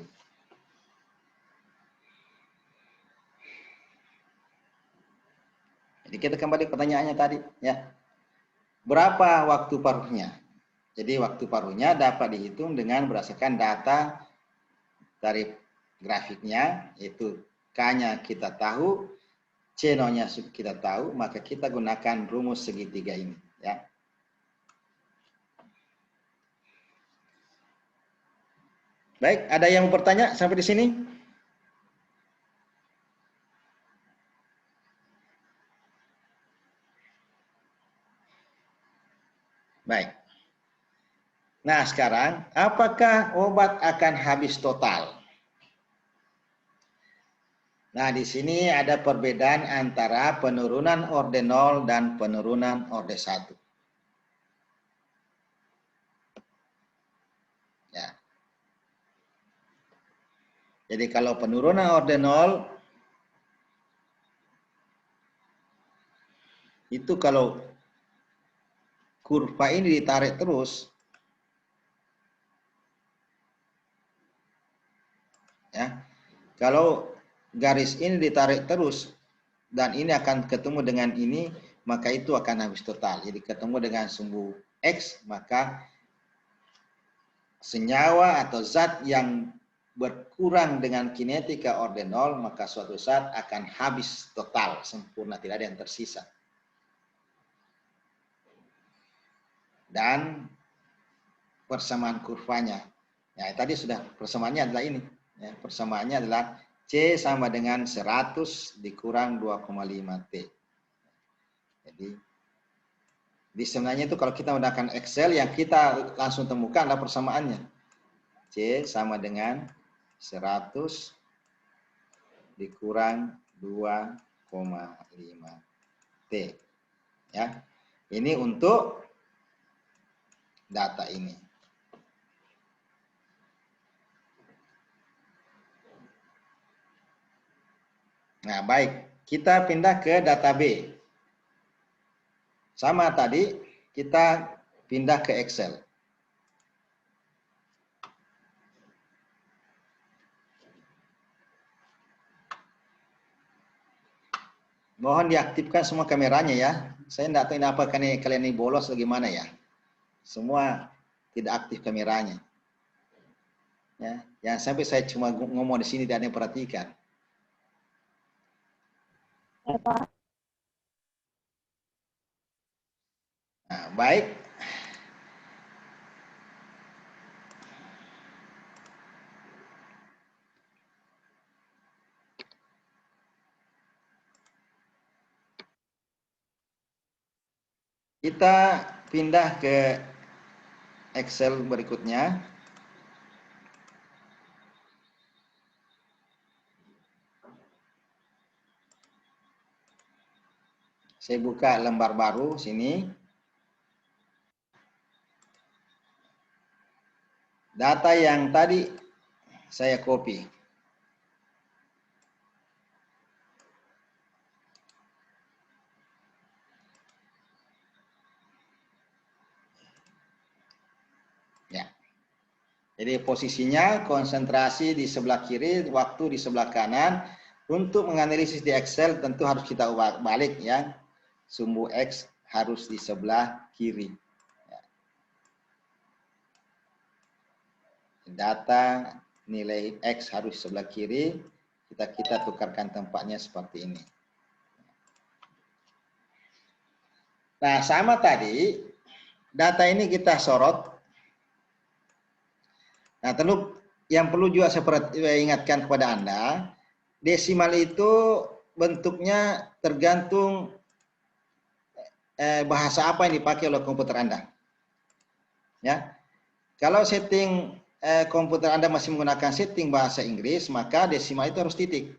Jadi kita kembali pertanyaannya tadi, ya. Berapa waktu paruhnya? Jadi waktu paruhnya dapat dihitung dengan berdasarkan data dari grafiknya, yaitu K-nya kita tahu, C-nya kita tahu, maka kita gunakan rumus segitiga ini, ya. Baik, ada yang mau bertanya sampai di sini? Baik. Nah, sekarang apakah obat akan habis total? Nah, di sini ada perbedaan antara penurunan ordenol dan penurunan orde 1. Ya. Jadi kalau penurunan ordenol itu kalau kurva ini ditarik terus, ya. Kalau garis ini ditarik terus dan ini akan ketemu dengan ini, maka itu akan habis total. Jadi ketemu dengan sumbu X, maka senyawa atau zat yang berkurang dengan kinetika ordenol, maka suatu saat akan habis total, sempurna, tidak ada yang tersisa. Dan persamaan kurvanya, ya tadi sudah persamaannya adalah ini, ya, persamaannya adalah C sama dengan 100 dikurang 2,5 T. Jadi di sebenarnya itu kalau kita menggunakan Excel, yang kita langsung temukan adalah persamaannya. C sama dengan 100 dikurang 2,5 T. Ya. Ini untuk data ini. Nah, baik. Kita pindah ke data B. Sama tadi, kita pindah ke Excel. Mohon diaktifkan semua kameranya ya. Saya tidak tahu ini apa, kalian ini bolos atau gimana ya. Semua tidak aktif kameranya. Ya, yang sampai saya cuma ngomong di sini dan yang perhatikan. Ya, Pak. Nah, baik. Kita pindah ke Excel berikutnya. Saya buka lembar baru sini. Data yang tadi saya copy. Ya. Jadi posisinya konsentrasi di sebelah kiri, waktu di sebelah kanan. Untuk menganalisis di Excel tentu harus kita ubah balik ya. Sumbu X harus di sebelah kiri. Data nilai X harus di sebelah kiri. Kita tukarkan tempatnya seperti ini. Nah, sama tadi, data ini kita sorot. Nah, tentu yang perlu juga saya ingatkan kepada Anda, desimal itu bentuknya tergantung bahasa apa yang dipakai oleh komputer Anda. Ya, kalau setting komputer Anda masih menggunakan setting bahasa Inggris, maka desimal itu harus titik.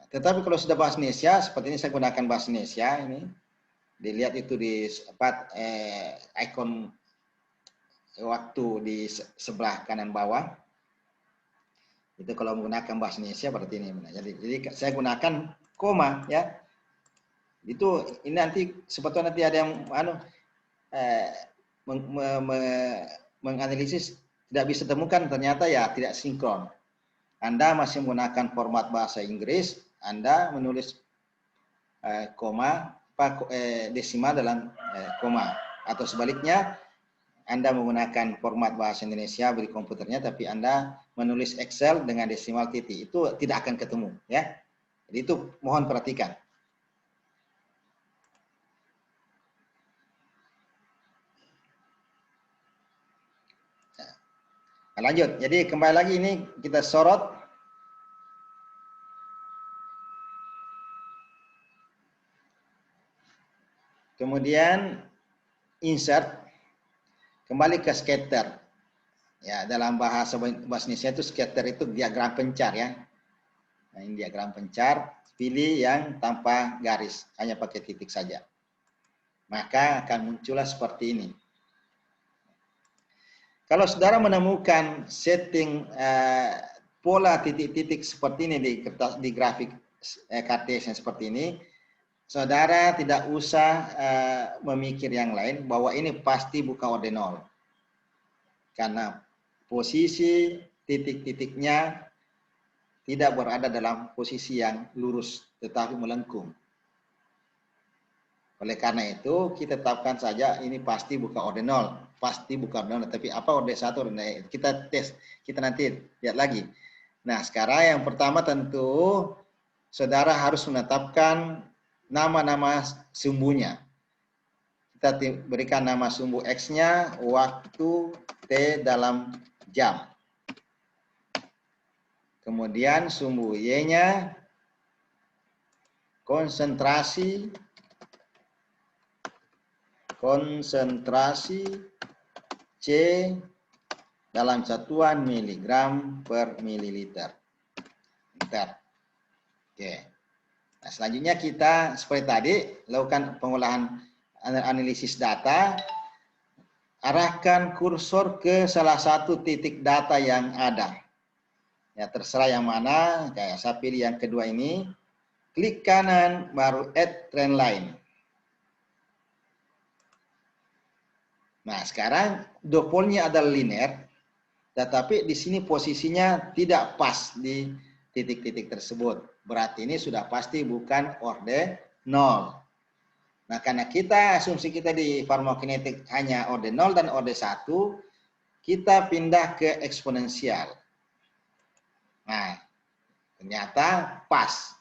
Tetapi kalau sudah bahasa Indonesia, seperti ini saya gunakan bahasa Indonesia ini, dilihat itu di ikon waktu di sebelah kanan bawah. Itu kalau menggunakan bahasa Indonesia berarti ini. Jadi saya gunakan koma ya. Itu ini nanti sebetulnya nanti ada yang menganalisis tidak bisa temukan, ternyata ya tidak sinkron. Anda masih menggunakan format bahasa Inggris, Anda menulis koma, desimal dalam koma. Atau sebaliknya, Anda menggunakan format bahasa Indonesia beri komputernya, tapi Anda menulis Excel dengan desimal titik. Itu tidak akan ketemu. Ya. Jadi itu mohon perhatikan. Nah, lanjut. Jadi kembali lagi ini kita sorot. Kemudian insert, kembali ke scatter. Ya, dalam bahasa Indonesia itu scatter itu diagram pencar ya. Nah, ini diagram pencar, pilih yang tanpa garis, hanya pakai titik saja. Maka akan muncullah seperti ini. Kalau saudara menemukan setting pola titik-titik seperti ini di grafik Cartesian seperti ini, saudara tidak usah memikir yang lain bahwa ini pasti bukan ordinal. Karena posisi titik-titiknya tidak berada dalam posisi yang lurus, tetapi melengkung. Oleh karena itu, kita tetapkan saja ini pasti bukan ordinal. Pasti bukan ordinal, tapi apa orde 1, orde 2? Kita tes, kita nanti lihat lagi. Nah, sekarang yang pertama tentu, saudara harus menetapkan nama-nama sumbunya. Kita berikan nama sumbu X-nya, waktu, T dalam jam. Kemudian sumbu Y-nya, konsentrasi C dalam satuan miligram per mililiter. Bentar. Oke. Nah, selanjutnya kita seperti tadi lakukan pengolahan analisis data, arahkan kursor ke salah satu titik data yang ada. Ya, terserah yang mana, kayak saya pilih yang kedua ini, klik kanan baru add trend line. Nah, sekarang dipolnya adalah linear, tetapi di sini posisinya tidak pas di titik-titik tersebut. Berarti ini sudah pasti bukan orde 0. Nah, karena asumsi kita di farmakokinetik hanya orde 0 dan orde 1, kita pindah ke eksponensial. Nah, ternyata pas.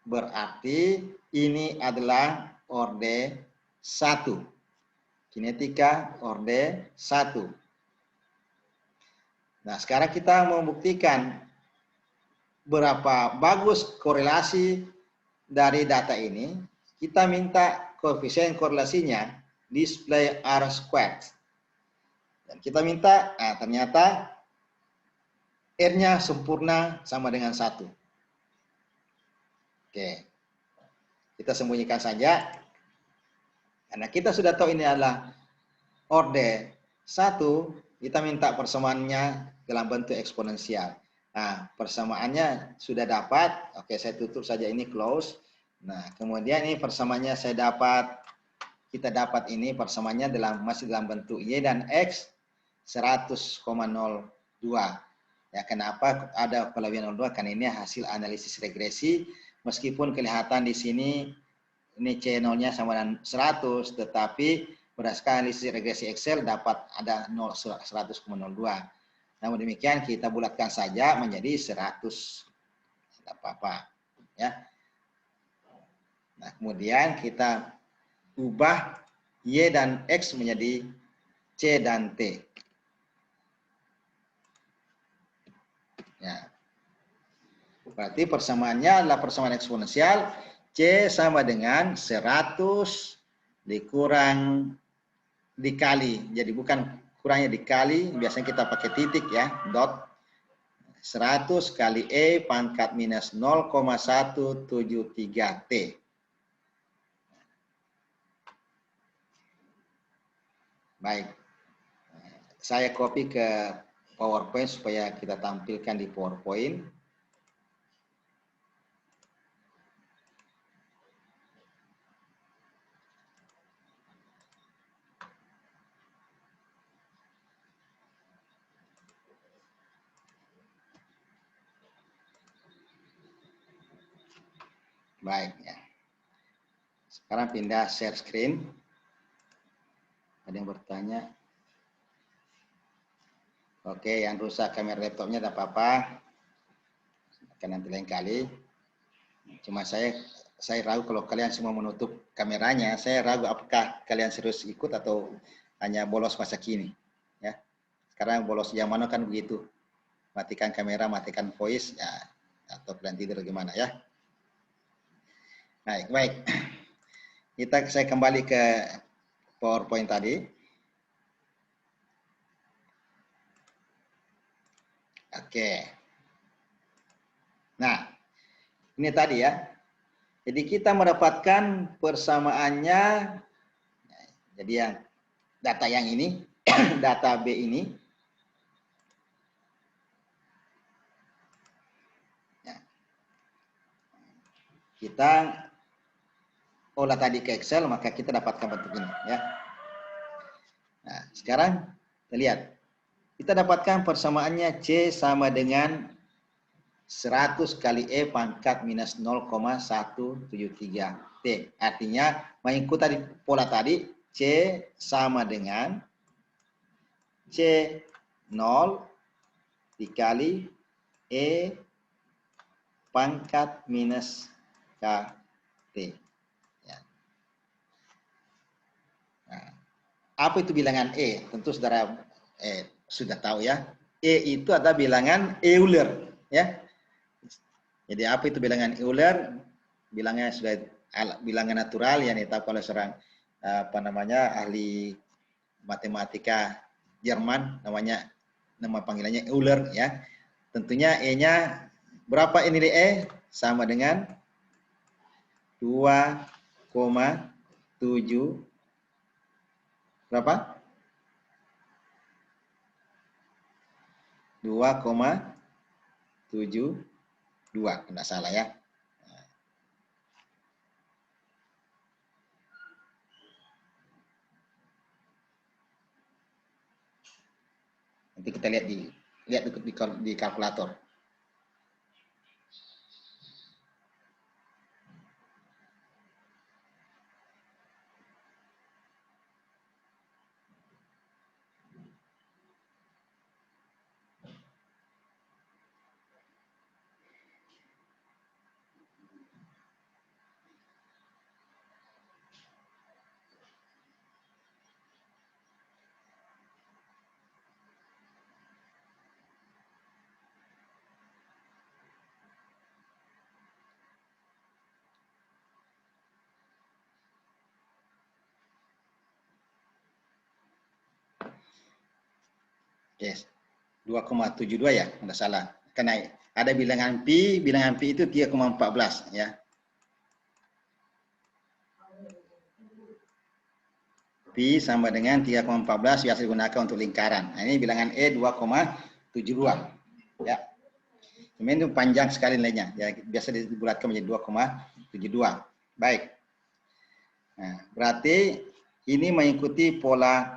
Berarti ini adalah orde 1. Kinetika orde 1. Nah, sekarang kita membuktikan berapa bagus korelasi dari data ini. Kita minta koefisien korelasinya display R squared. Dan kita minta, nah ternyata R-nya sempurna sama dengan 1. Oke. Kita sembunyikan saja. Karena kita sudah tahu ini adalah orde 1, kita minta persamaannya dalam bentuk eksponensial. Nah, persamaannya sudah dapat. Oke, saya tutup saja ini close. Nah, kemudian ini persamaannya kita dapat ini persamaannya masih dalam bentuk Y dan X 100,02. Ya, kenapa ada kelebihan 02? Karena ini hasil analisis regresi. Meskipun kelihatan di sini ini C0-nya sama dengan 100, tetapi berdasarkan analisis regresi Excel dapat ada 100,02. Namun demikian kita bulatkan saja menjadi 100. Tidak apa-apa. Ya. Nah, kemudian kita ubah Y dan X menjadi C dan T. Ya. Berarti persamaannya adalah persamaan eksponensial. C sama dengan 100 dikali. Jadi bukan kurangnya dikali, biasanya kita pakai titik ya, dot. 100 kali E pangkat minus 0,173 T. Baik. Saya copy ke PowerPoint supaya kita tampilkan di PowerPoint. Baik ya. Sekarang pindah share screen. Ada yang bertanya. Oke, yang rusak kamera laptopnya tidak apa-apa. Akan nanti lain kali. Cuma saya ragu kalau kalian semua menutup kameranya. Saya ragu apakah kalian serius ikut atau hanya bolos masa kini. Ya, sekarang bolos zaman kan begitu. Matikan kamera, matikan voice, ya, atau kalian tidur gimana ya. Baik. Saya kembali ke PowerPoint tadi. Oke. Nah, ini tadi ya. Jadi kita mendapatkan persamaannya. Jadi yang data yang ini, data B ini. Kita olah tadi ke Excel, maka kita dapatkan bentuk ini ya. Nah, sekarang kita lihat. Kita dapatkan persamaannya C sama dengan 100 kali E pangkat minus 0,173 T. Artinya mengikuti tadi pola tadi, C sama dengan C0 dikali E pangkat minus KT. Ya. Nah, apa itu bilangan E? Tentu saudara sudah tahu ya. E itu adalah bilangan Euler. Ya. Jadi apa itu bilangan Euler? Bilangnya sudah bilangan natural yang ditetapkan oleh seorang ahli matematika Jerman, nama panggilannya Euler ya. Tentunya E-nya berapa ini E? Sama dengan 2,7 berapa? 2,72 tidak salah ya. Nanti kita lihat di kalkulator. Yes. 2,72 ya, tidak salah. Karena ada bilangan pi itu 3,14 ya. Pi sama dengan 3,14 biasa digunakan untuk lingkaran. Nah, ini bilangan E 2,72 ya. Ini panjang sekali nilainya. Ya, biasa dibulatkan menjadi 2,72. Baik. Nah, berarti ini mengikuti pola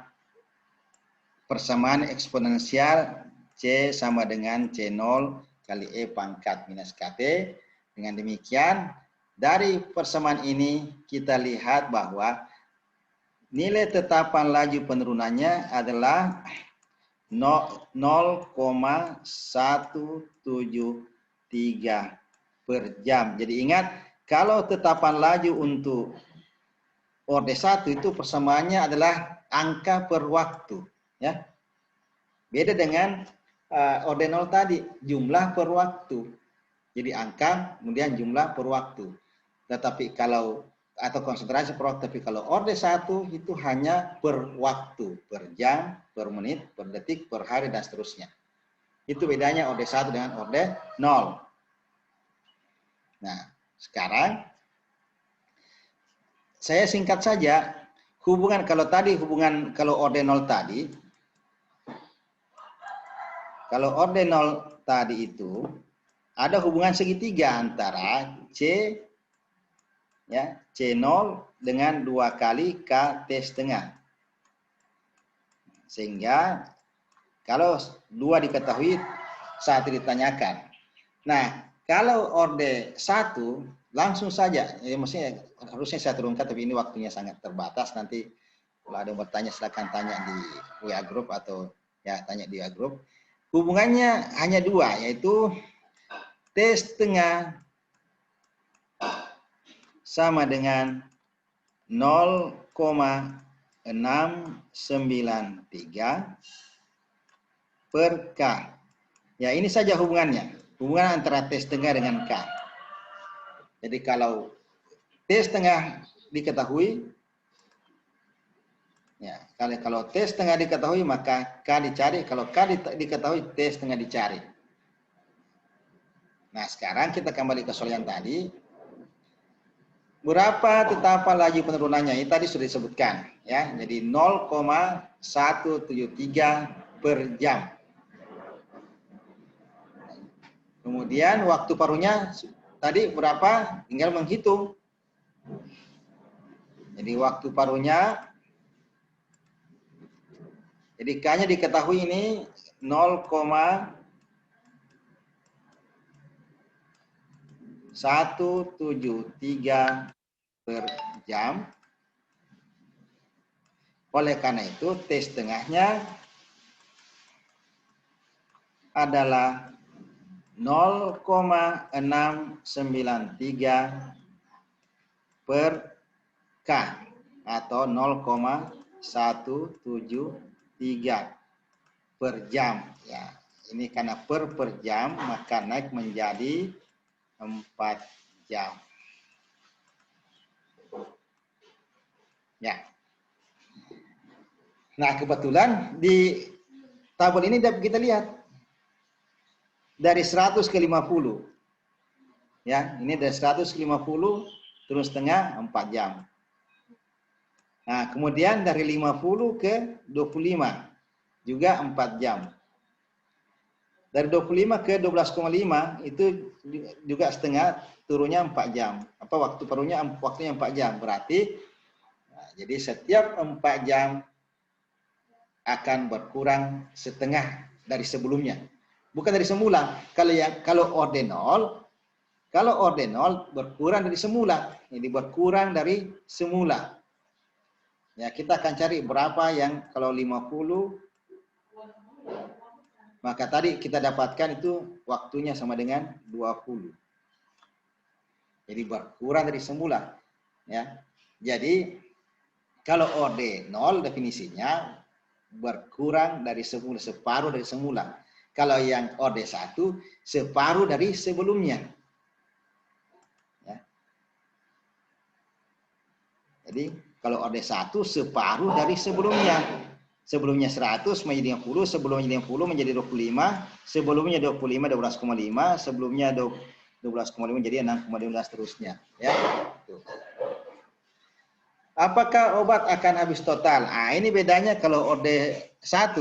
persamaan eksponensial C sama dengan C0 kali E pangkat minus KT. Dengan demikian, dari persamaan ini kita lihat bahwa nilai tetapan laju penurunannya adalah 0,173 per jam. Jadi ingat, kalau tetapan laju untuk orde 1 itu persamaannya adalah angka per waktu. Ya, beda dengan orde 0 tadi, jumlah per waktu. Jadi angka, kemudian jumlah per waktu. Tetapi kalau atau konsentrasi per waktu, tapi kalau orde 1 itu hanya per waktu, per jam, per menit, per detik, per hari, dan seterusnya. Itu bedanya orde 1 dengan orde 0. Nah, sekarang saya singkat saja, hubungan kalau orde 0 tadi, kalau orde 0 tadi itu ada hubungan segitiga antara C ya, C0 dengan 2 kali KT setengah. Sehingga kalau 2 diketahui, 1 ditanyakan. Nah, kalau orde 1 langsung saja. Ya, maksudnya harusnya saya turunkan, tapi ini waktunya sangat terbatas. Nanti kalau ada yang bertanya silakan tanya di WA Group atau ya tanya di WA Group. Hubungannya hanya dua, yaitu T setengah sama dengan 0,693 per K. Ya, ini saja hubungannya. Hubungan antara T setengah dengan K. Jadi kalau T setengah diketahui, ya, kalau T setengah diketahui maka K dicari. Kalau K diketahui, T setengah dicari. Nah, sekarang kita kembali ke soal yang tadi. Berapa tetapan laju penurunannya? Ini tadi sudah disebutkan, ya. Jadi 0,173 per jam. Kemudian waktu paruhnya tadi berapa? Tinggal menghitung. Jadi waktu paruhnya, jadi K-nya diketahui ini 0,173 per jam. Oleh karena itu T setengahnya adalah 0,693 per K atau 0,173 per jam. Ya, ini karena per jam maka naik menjadi 4 jam. Ya. Nah, kebetulan di tabel ini dapat kita lihat dari 100 ke 50. Ya, ini dari 150 turun setengah 4 jam. Nah, kemudian dari 50 ke 25 juga 4 jam. Dari 25 ke 12,5 itu juga setengah, turunnya 4 jam. Apa waktu paruhnya waktunya 4 jam. Berarti nah, jadi setiap 4 jam akan berkurang setengah dari sebelumnya. Bukan dari semula. Kalau ordinal berkurang dari semula. Jadi berkurang dari semula. Ya, kita akan cari berapa yang kalau 50, maka tadi kita dapatkan itu waktunya sama dengan 20. Jadi berkurang dari semula. Ya. Jadi kalau ordinal definisinya berkurang dari semula, separuh dari semula. Kalau yang OD1 separuh dari sebelumnya. Ya. Jadi kalau OD1 separuh dari sebelumnya. Sebelumnya 100 menjadi 60, sebelumnya 60 menjadi 25, sebelumnya 25 12,5, sebelumnya 12,5 jadi 6,15 seterusnya. Ya. Tuh. Apakah obat akan habis total? Ah, ini bedanya kalau OD1.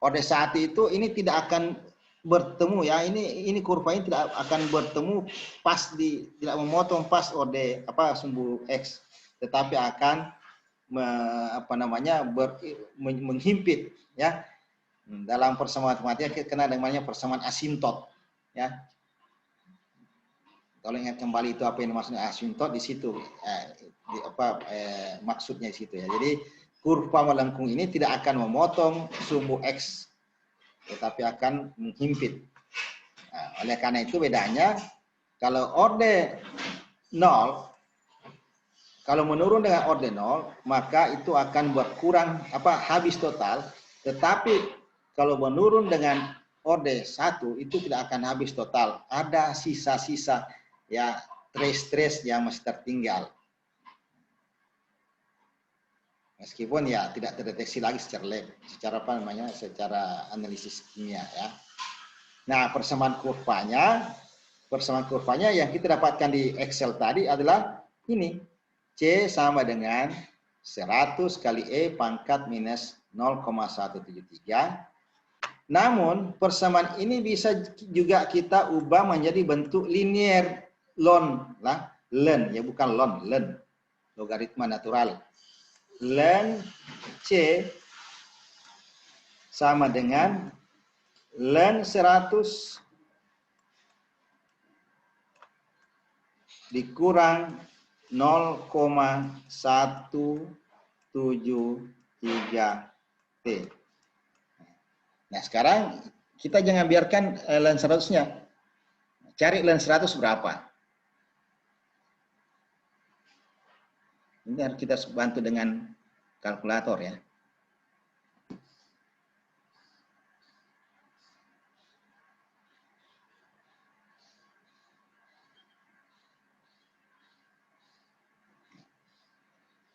OD1 itu ini tidak akan bertemu ya. Ini kurva ini tidak akan bertemu pas tidak memotong pas OD sumbu X, tetapi akan menghimpit ya. Dalam persamaan matematika kena namanya persamaan asintot ya. Kalau ingat kembali itu apa yang maksudnya asintot di situ maksudnya di situ ya. Jadi kurva melengkung ini tidak akan memotong sumbu X tetapi akan menghimpit. Nah, oleh karena itu bedanya kalau orde 0 kalau menurun dengan orde 0 maka itu akan berkurang habis total, tetapi kalau menurun dengan orde 1 itu tidak akan habis total. Ada sisa-sisa ya trace yang masih tertinggal. Meskipun ya tidak terdeteksi lagi secara lab, secara analisis kimia ya. Nah, persamaan kurvanya yang kita dapatkan di Excel tadi adalah ini. C sama dengan 100 kali E pangkat minus 0,173. Namun, persamaan ini bisa juga kita ubah menjadi bentuk linier ln ya bukan ln, logaritma natural. Ln C sama dengan ln 100 dikurang 0,173 T. Nah, sekarang kita jangan biarkan ln 100-nya. Cari ln 100 berapa. Ini harus kita bantu dengan kalkulator ya.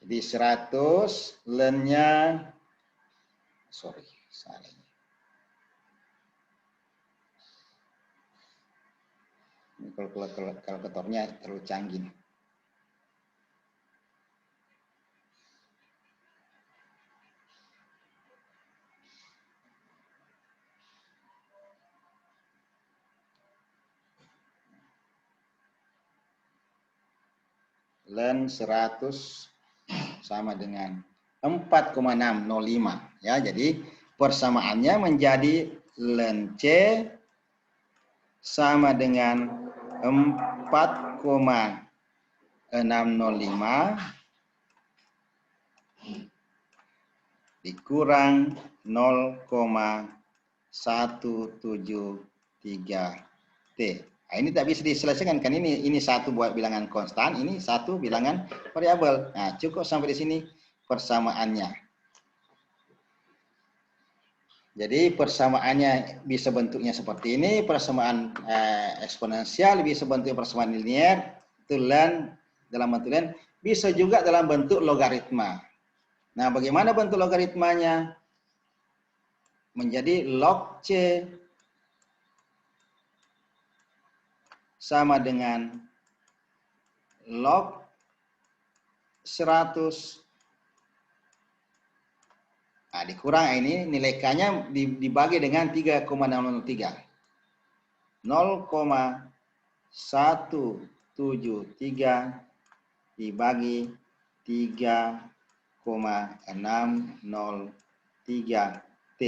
Jadi 100 ln-nya, sorry, salah. Ini kalkulatornya terlalu canggih. Ln 100 sama dengan 4,605 ya. Jadi persamaannya menjadi ln C sama dengan 4,605 dikurang 0,173 T. Nah, ini tak bisa diselesaikan kan, ini satu buat bilangan konstan, ini satu bilangan variabel. Nah, cukup sampai di sini persamaannya. Jadi persamaannya bisa bentuknya seperti ini, persamaan eksponensial bisa bentuknya persamaan linear, itu ln dalam bentuk ln, bisa juga dalam bentuk logaritma. Nah, bagaimana bentuk logaritmanya? Menjadi log C sama dengan log 100. Nah, dikurang ini nilai K-nya dibagi dengan 3,603. 0,173 dibagi 3,603 T.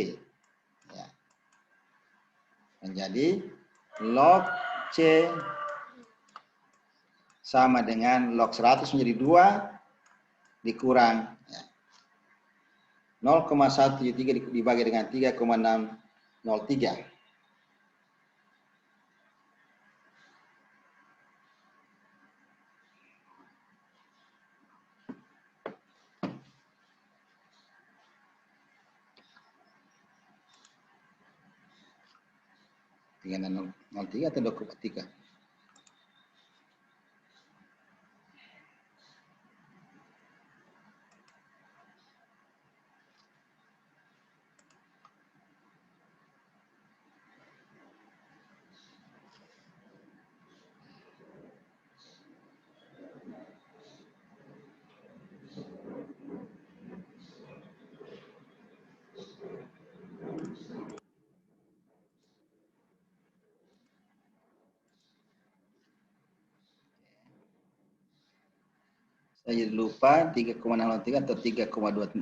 Ya. Menjadi log C sama dengan log 100 menjadi 2 dikurang 0,173 dibagi dengan 3,603. Dengan 0,03 atau 2,3. Saya jadi lupa 3,603 atau 3,2.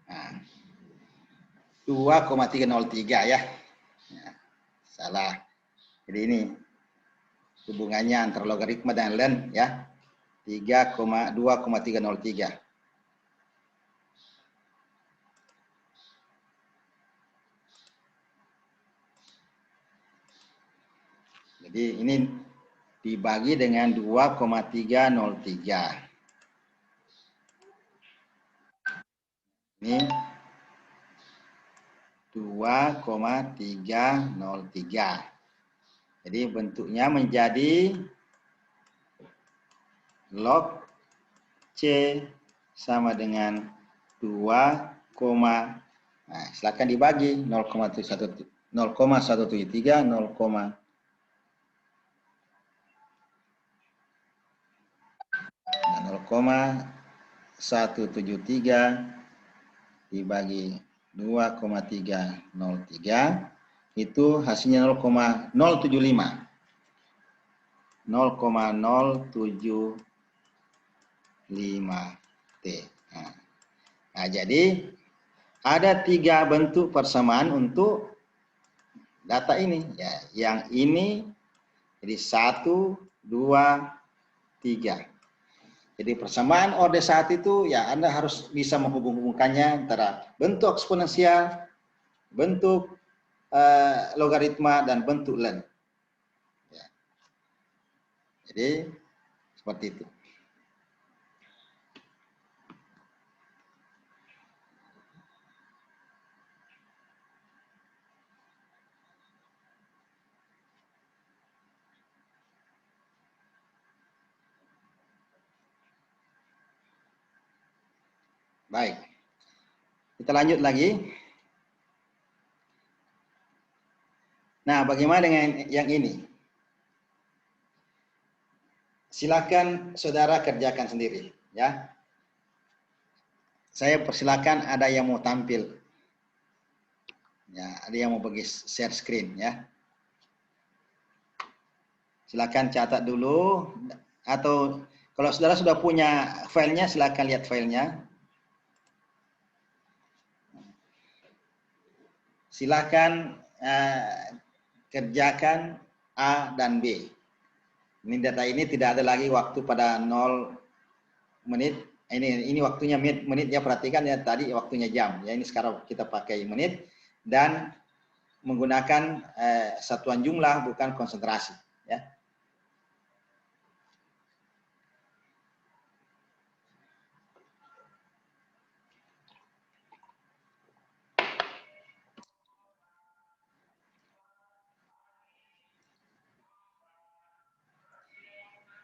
Nah, 2,303 ya. Nah, salah. Jadi ini hubungannya antara logaritma dan ln ya. 2,303. Jadi ini dibagi dengan 2,303. Ini 2,303. Jadi bentuknya menjadi log C sama dengan 2, nah, silakan dibagi 0,173 0,173 dibagi 2,303. itu hasilnya 0,075. 0,075 T. Nah, jadi ada 3 bentuk persamaan untuk data ini. Ya, yang ini jadi 1, 2, 3. Jadi persamaan orde 1 itu ya Anda harus bisa menghubung-hubungkannya antara bentuk eksponensial, bentuk logaritma, dan bentuk len. Ya. Jadi seperti itu. Baik, kita lanjut lagi. Nah, bagaimana dengan yang ini? Silakan saudara kerjakan sendiri, ya. Saya persilakan ada yang mau tampil, ya. Ada yang mau bagi share screen, ya. Silakan catat dulu, atau kalau saudara sudah punya filenya, silakan lihat filenya. Silakan kerjakan A dan B. Ini data ini tidak ada lagi waktu pada 0 menit. Ini waktunya menit ya, perhatikan ya, tadi waktunya jam. Ya, ini sekarang kita pakai menit dan menggunakan satuan jumlah bukan konsentrasi, ya.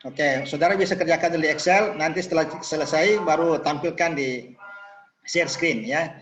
Oke, saudara bisa kerjakan di Excel, nanti setelah selesai baru tampilkan di share screen, ya.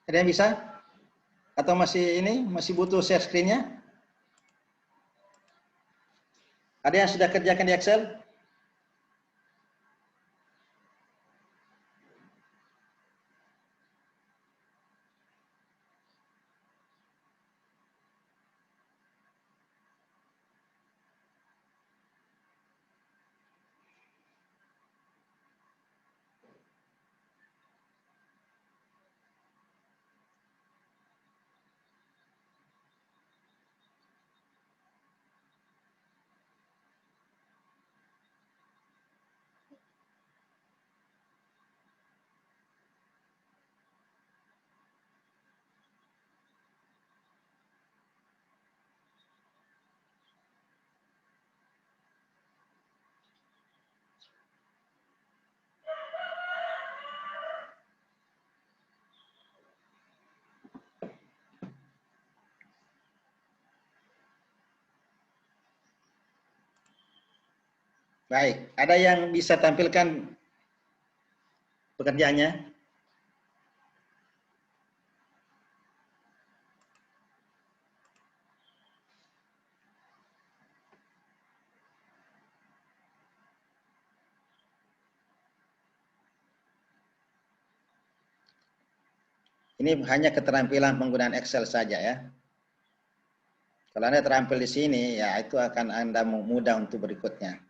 Ada yang bisa? Atau masih butuh share screen-nya? Ada yang sudah kerjakan di Excel? Baik, ada yang bisa tampilkan pekerjaannya? Ini hanya keterampilan penggunaan Excel saja, ya. Kalau Anda terampil di sini, ya itu akan Anda mudah untuk berikutnya.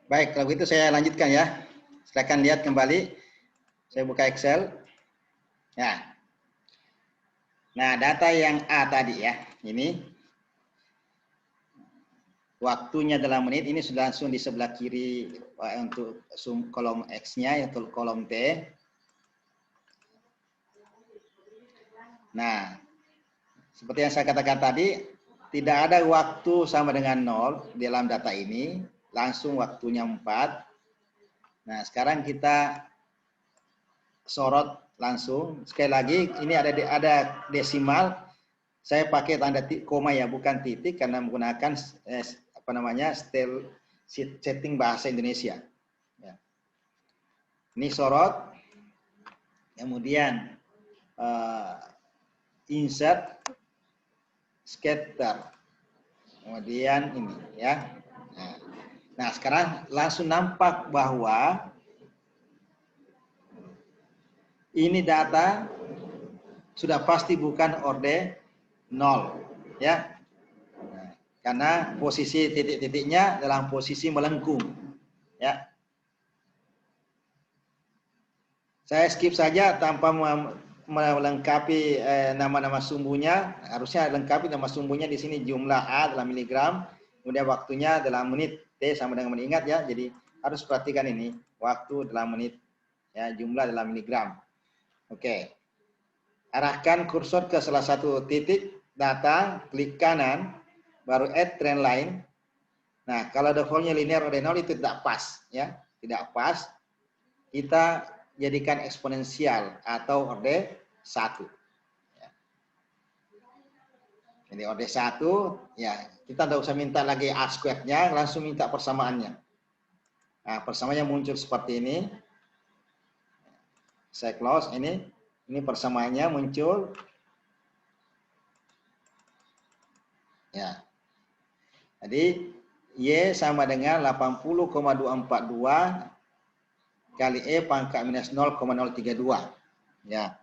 Baik, kalau begitu saya lanjutkan ya. Silakan lihat kembali. Saya buka Excel. Ya. Nah, data yang A tadi ya, ini waktunya dalam menit, ini sudah langsung di sebelah kiri untuk kolom X-nya, yaitu kolom T. Nah, seperti yang saya katakan tadi, tidak ada waktu sama dengan 0 dalam data ini, langsung waktunya 4. Nah, sekarang kita sorot langsung. Sekali lagi, ini ada desimal. Saya pakai tanda koma ya, bukan titik, karena menggunakan setting bahasa Indonesia. Ya. Ini sorot, kemudian insert, scatter, kemudian ini ya. Nah, sekarang langsung nampak bahwa ini data sudah pasti bukan orde 0 ya. Karena posisi titik-titiknya dalam posisi melengkung ya. Saya skip saja tanpa melengkapi nama-nama sumbunya. Harusnya lengkapi nama sumbunya di sini, jumlah A dalam miligram, kemudian waktunya dalam menit, T sama dengan menit. Ingat ya, jadi harus perhatikan ini, waktu dalam menit ya, jumlah dalam miligram. Oke. Arahkan kursor ke salah satu titik data, klik kanan, baru add trend line. Nah, kalau defaultnya linear order 0 itu tidak pas ya, tidak pas. Kita jadikan eksponensial atau orde 1. Ya. Jadi orde 1, ya kita tidak usah minta lagi A squared-nya, langsung minta persamaannya. Nah, persamaannya muncul seperti ini. Saya close ini persamaannya muncul. Ya. Jadi Y sama dengan 80,242 kali E pangkat minus 0,032. Ya.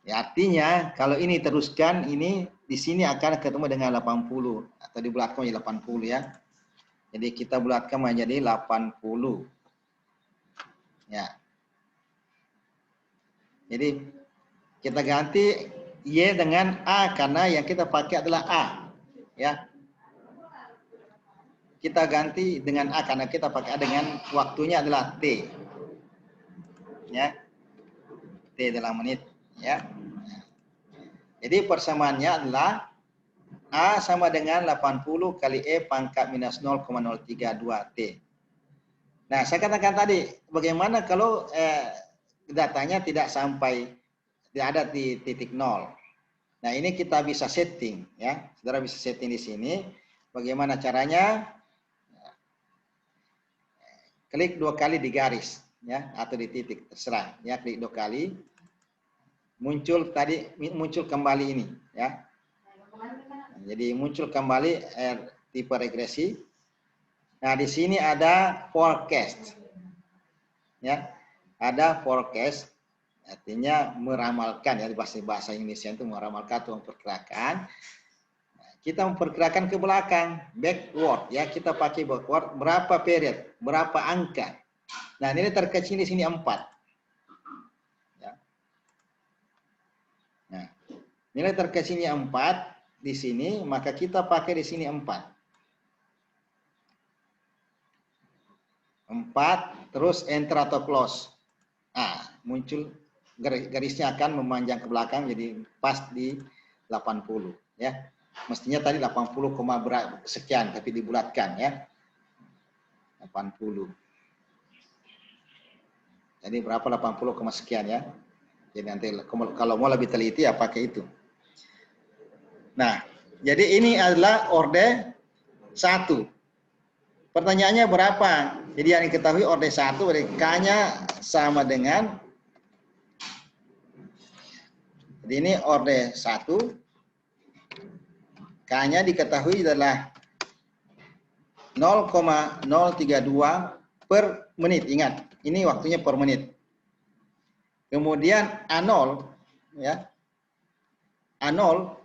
Ya, artinya kalau ini teruskan, ini di sini akan ketemu dengan 80 atau dibulatkan menjadi 80 ya. Jadi kita bulatkan menjadi 80. Ya. Jadi kita ganti Y dengan A karena yang kita pakai adalah A. Ya. Kita ganti dengan A karena kita pakai A, dengan waktunya adalah T. Ya. T dalam menit ya. Jadi persamaannya adalah A sama dengan 80 kali E pangkat minus 0,032 T. Nah, saya katakan tadi, bagaimana kalau datanya tidak ada di titik 0. Nah, ini kita bisa setting ya. Saudara bisa setting di sini. Bagaimana caranya? Klik 2 kali di garis ya, atau di titik, terserah ya, klik 2 kali. Muncul kembali ini ya. Jadi muncul kembali tipe regresi. Nah, di sini ada forecast. Ya. Ada forecast, artinya meramalkan ya, di bahasa Indonesia itu meramalkan atau memperkirakan. Kita memperkirakan ke belakang, backward ya, kita pakai backward berapa period, berapa angka. Nah, ini terkecil di sini 4. Ya. Nah, nilai terkecilnya 4 di sini, maka kita pakai di sini 4. 4, terus enter atau close. Nah, muncul garisnya akan memanjang ke belakang jadi pas di 80 ya. Mestinya tadi 80, sekian tapi dibulatkan ya. 80. Jadi berapa 80, sekian ya. Jadi nanti kalau mau lebih teliti ya pakai itu. Nah, jadi ini adalah orde 1. Pertanyaannya berapa? Jadi yang diketahui orde 1, K-nya sama dengan, jadi ini orde 1, K-nya diketahui adalah 0,032 per menit. Ingat, ini waktunya per menit. Kemudian A0 ya. A0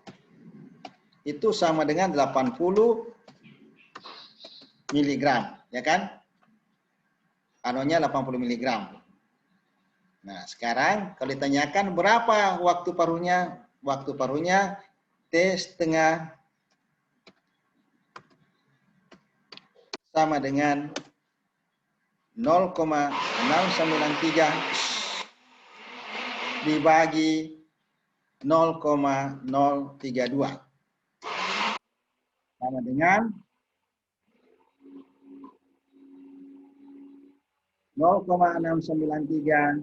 itu sama dengan 80 miligram, ya kan? Anonya 80 mg. Nah, sekarang kalau ditanyakan berapa waktu paruhnya? Waktu paruhnya T setengah sama dengan 0,693 dibagi 0,032 sama dengan 0,693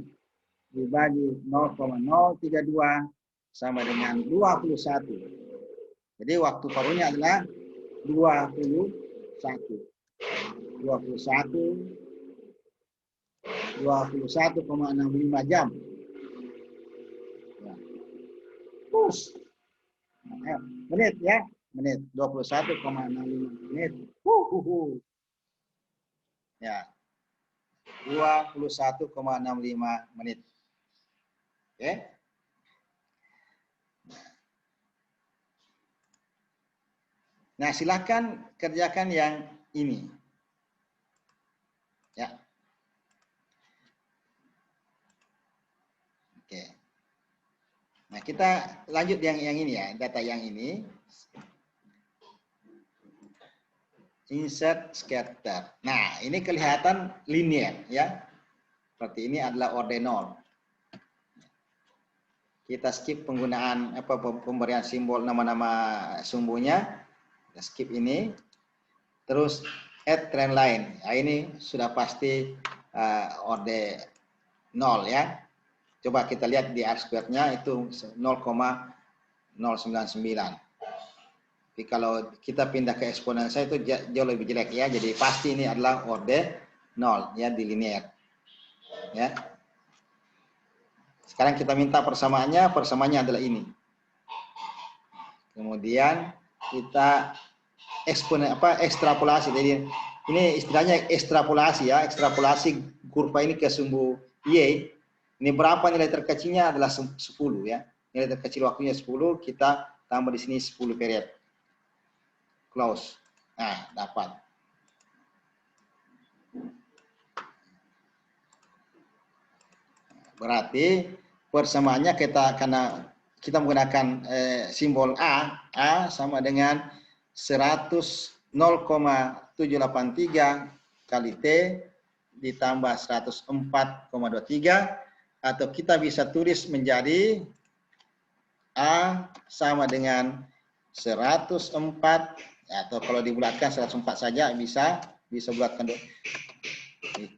dibagi 0,032 sama dengan 21. Jadi waktu paruhnya adalah 21,65 jam. Menit ya, menit 21,65 menit. Ya. 21,65 menit. Oke. Nah, silakan kerjakan yang ini. Ya. Oke. Nah, kita lanjut yang ini ya, data yang ini. Insert scatter. Nah, ini kelihatan linear ya. Seperti ini adalah ordinal. Kita skip penggunaan pemberian simbol nama-nama sumbunya. Kita skip ini. Terus add trend line. Nah, ini sudah pasti ordinal ya. Coba kita lihat di R-squared-nya itu 0,099. Tapi kalau kita pindah ke eksponensial itu jauh lebih jelek ya. Jadi pasti ini adalah ordinal ya, di linear. Ya. Sekarang kita minta persamaannya. Persamaannya adalah ini. Kemudian kita ekstrapolasi. Jadi ini istilahnya ekstrapolasi ya. Ekstrapolasi kurva ini ke sumbu Y. Ini berapa nilai terkecilnya adalah 10 ya. Nilai terkecil waktunya 10, kita tambah di sini 10 period. Close. Nah, dapat. Berarti persamaannya karena kita menggunakan simbol A sama dengan 0,783 kali T ditambah 104,23, atau kita bisa tulis menjadi A sama dengan 104, atau kalau dibulatkan 104 saja bisa bulatkan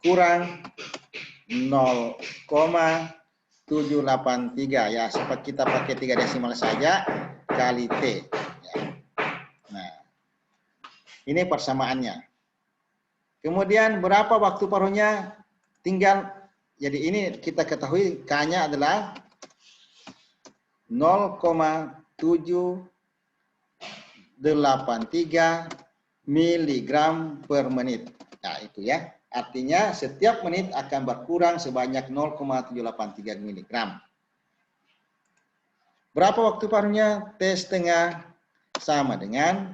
kurang 0,783 ya, seperti kita pakai 3 desimal saja kali T ya. Nah, ini persamaannya. Kemudian berapa waktu paruhnya? Tinggal, jadi ini kita ketahui K-nya adalah 0,783 miligram per menit. Nah, itu ya. Artinya setiap menit akan berkurang sebanyak 0,783 miligram. Berapa waktu paruhnya? T setengah sama dengan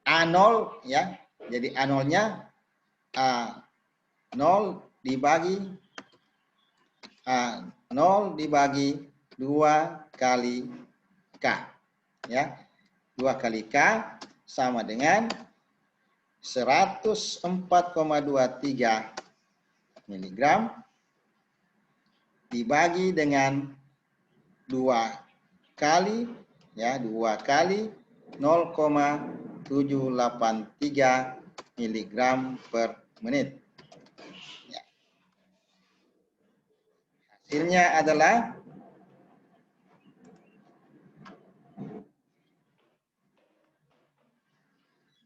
A0 ya. Jadi A0-nya A0 dibagi 2 kali K ya. 2 kali K sama dengan 104,23 miligram dibagi dengan 2 kali ya, 2 kali 0,783 miligram per menit. Ya. Hasilnya adalah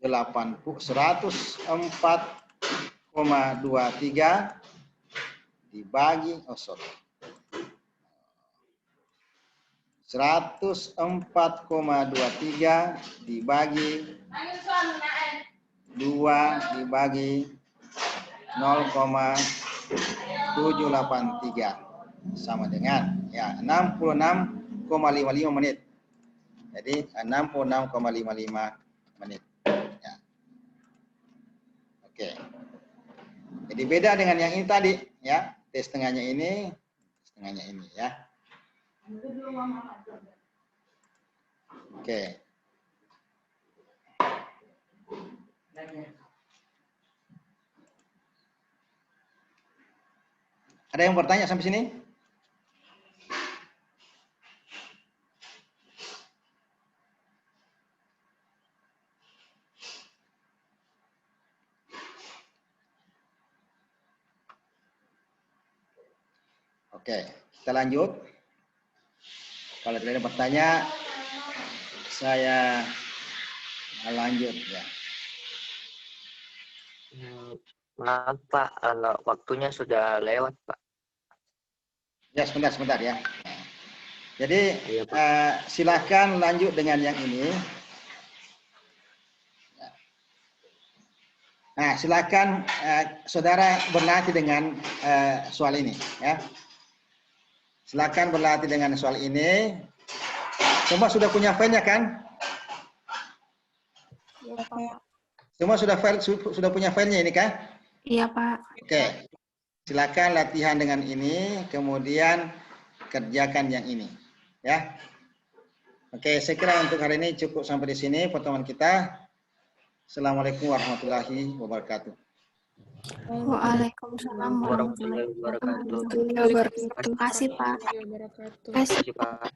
104,23 dibagi 104,23 dibagi 2 dibagi 0,783 sama dengan ya 66,55 menit. Jadi 66,55 menit. Ya. Oke. Jadi beda dengan yang ini tadi, ya. T setengahnya ini ya. Oke. Ada yang bertanya sampai sini? Oke, kita lanjut. Kalau tidak ada bertanya, saya lanjut ya. Maaf Pak, kalau waktunya sudah lewat Pak. Ya, sebentar ya. Jadi Iya, Pak. silakan lanjut dengan yang ini. Nah, silakan saudara berlatih dengan soal ini, ya. Silakan berlatih dengan soal ini. Semua sudah punya filenya kan? Iya, Pak. Semua sudah punya filenya ini kan? Iya, Pak. Oke. Silakan latihan dengan ini, kemudian kerjakan yang ini, ya. Oke, saya kira untuk hari ini cukup sampai di sini pertemuan kita. Assalamualaikum warahmatullahi wabarakatuh. Waalaikumsalam warahmatullahi wabarakatuh. Terima kasih, Pak. Terima kasih Pak.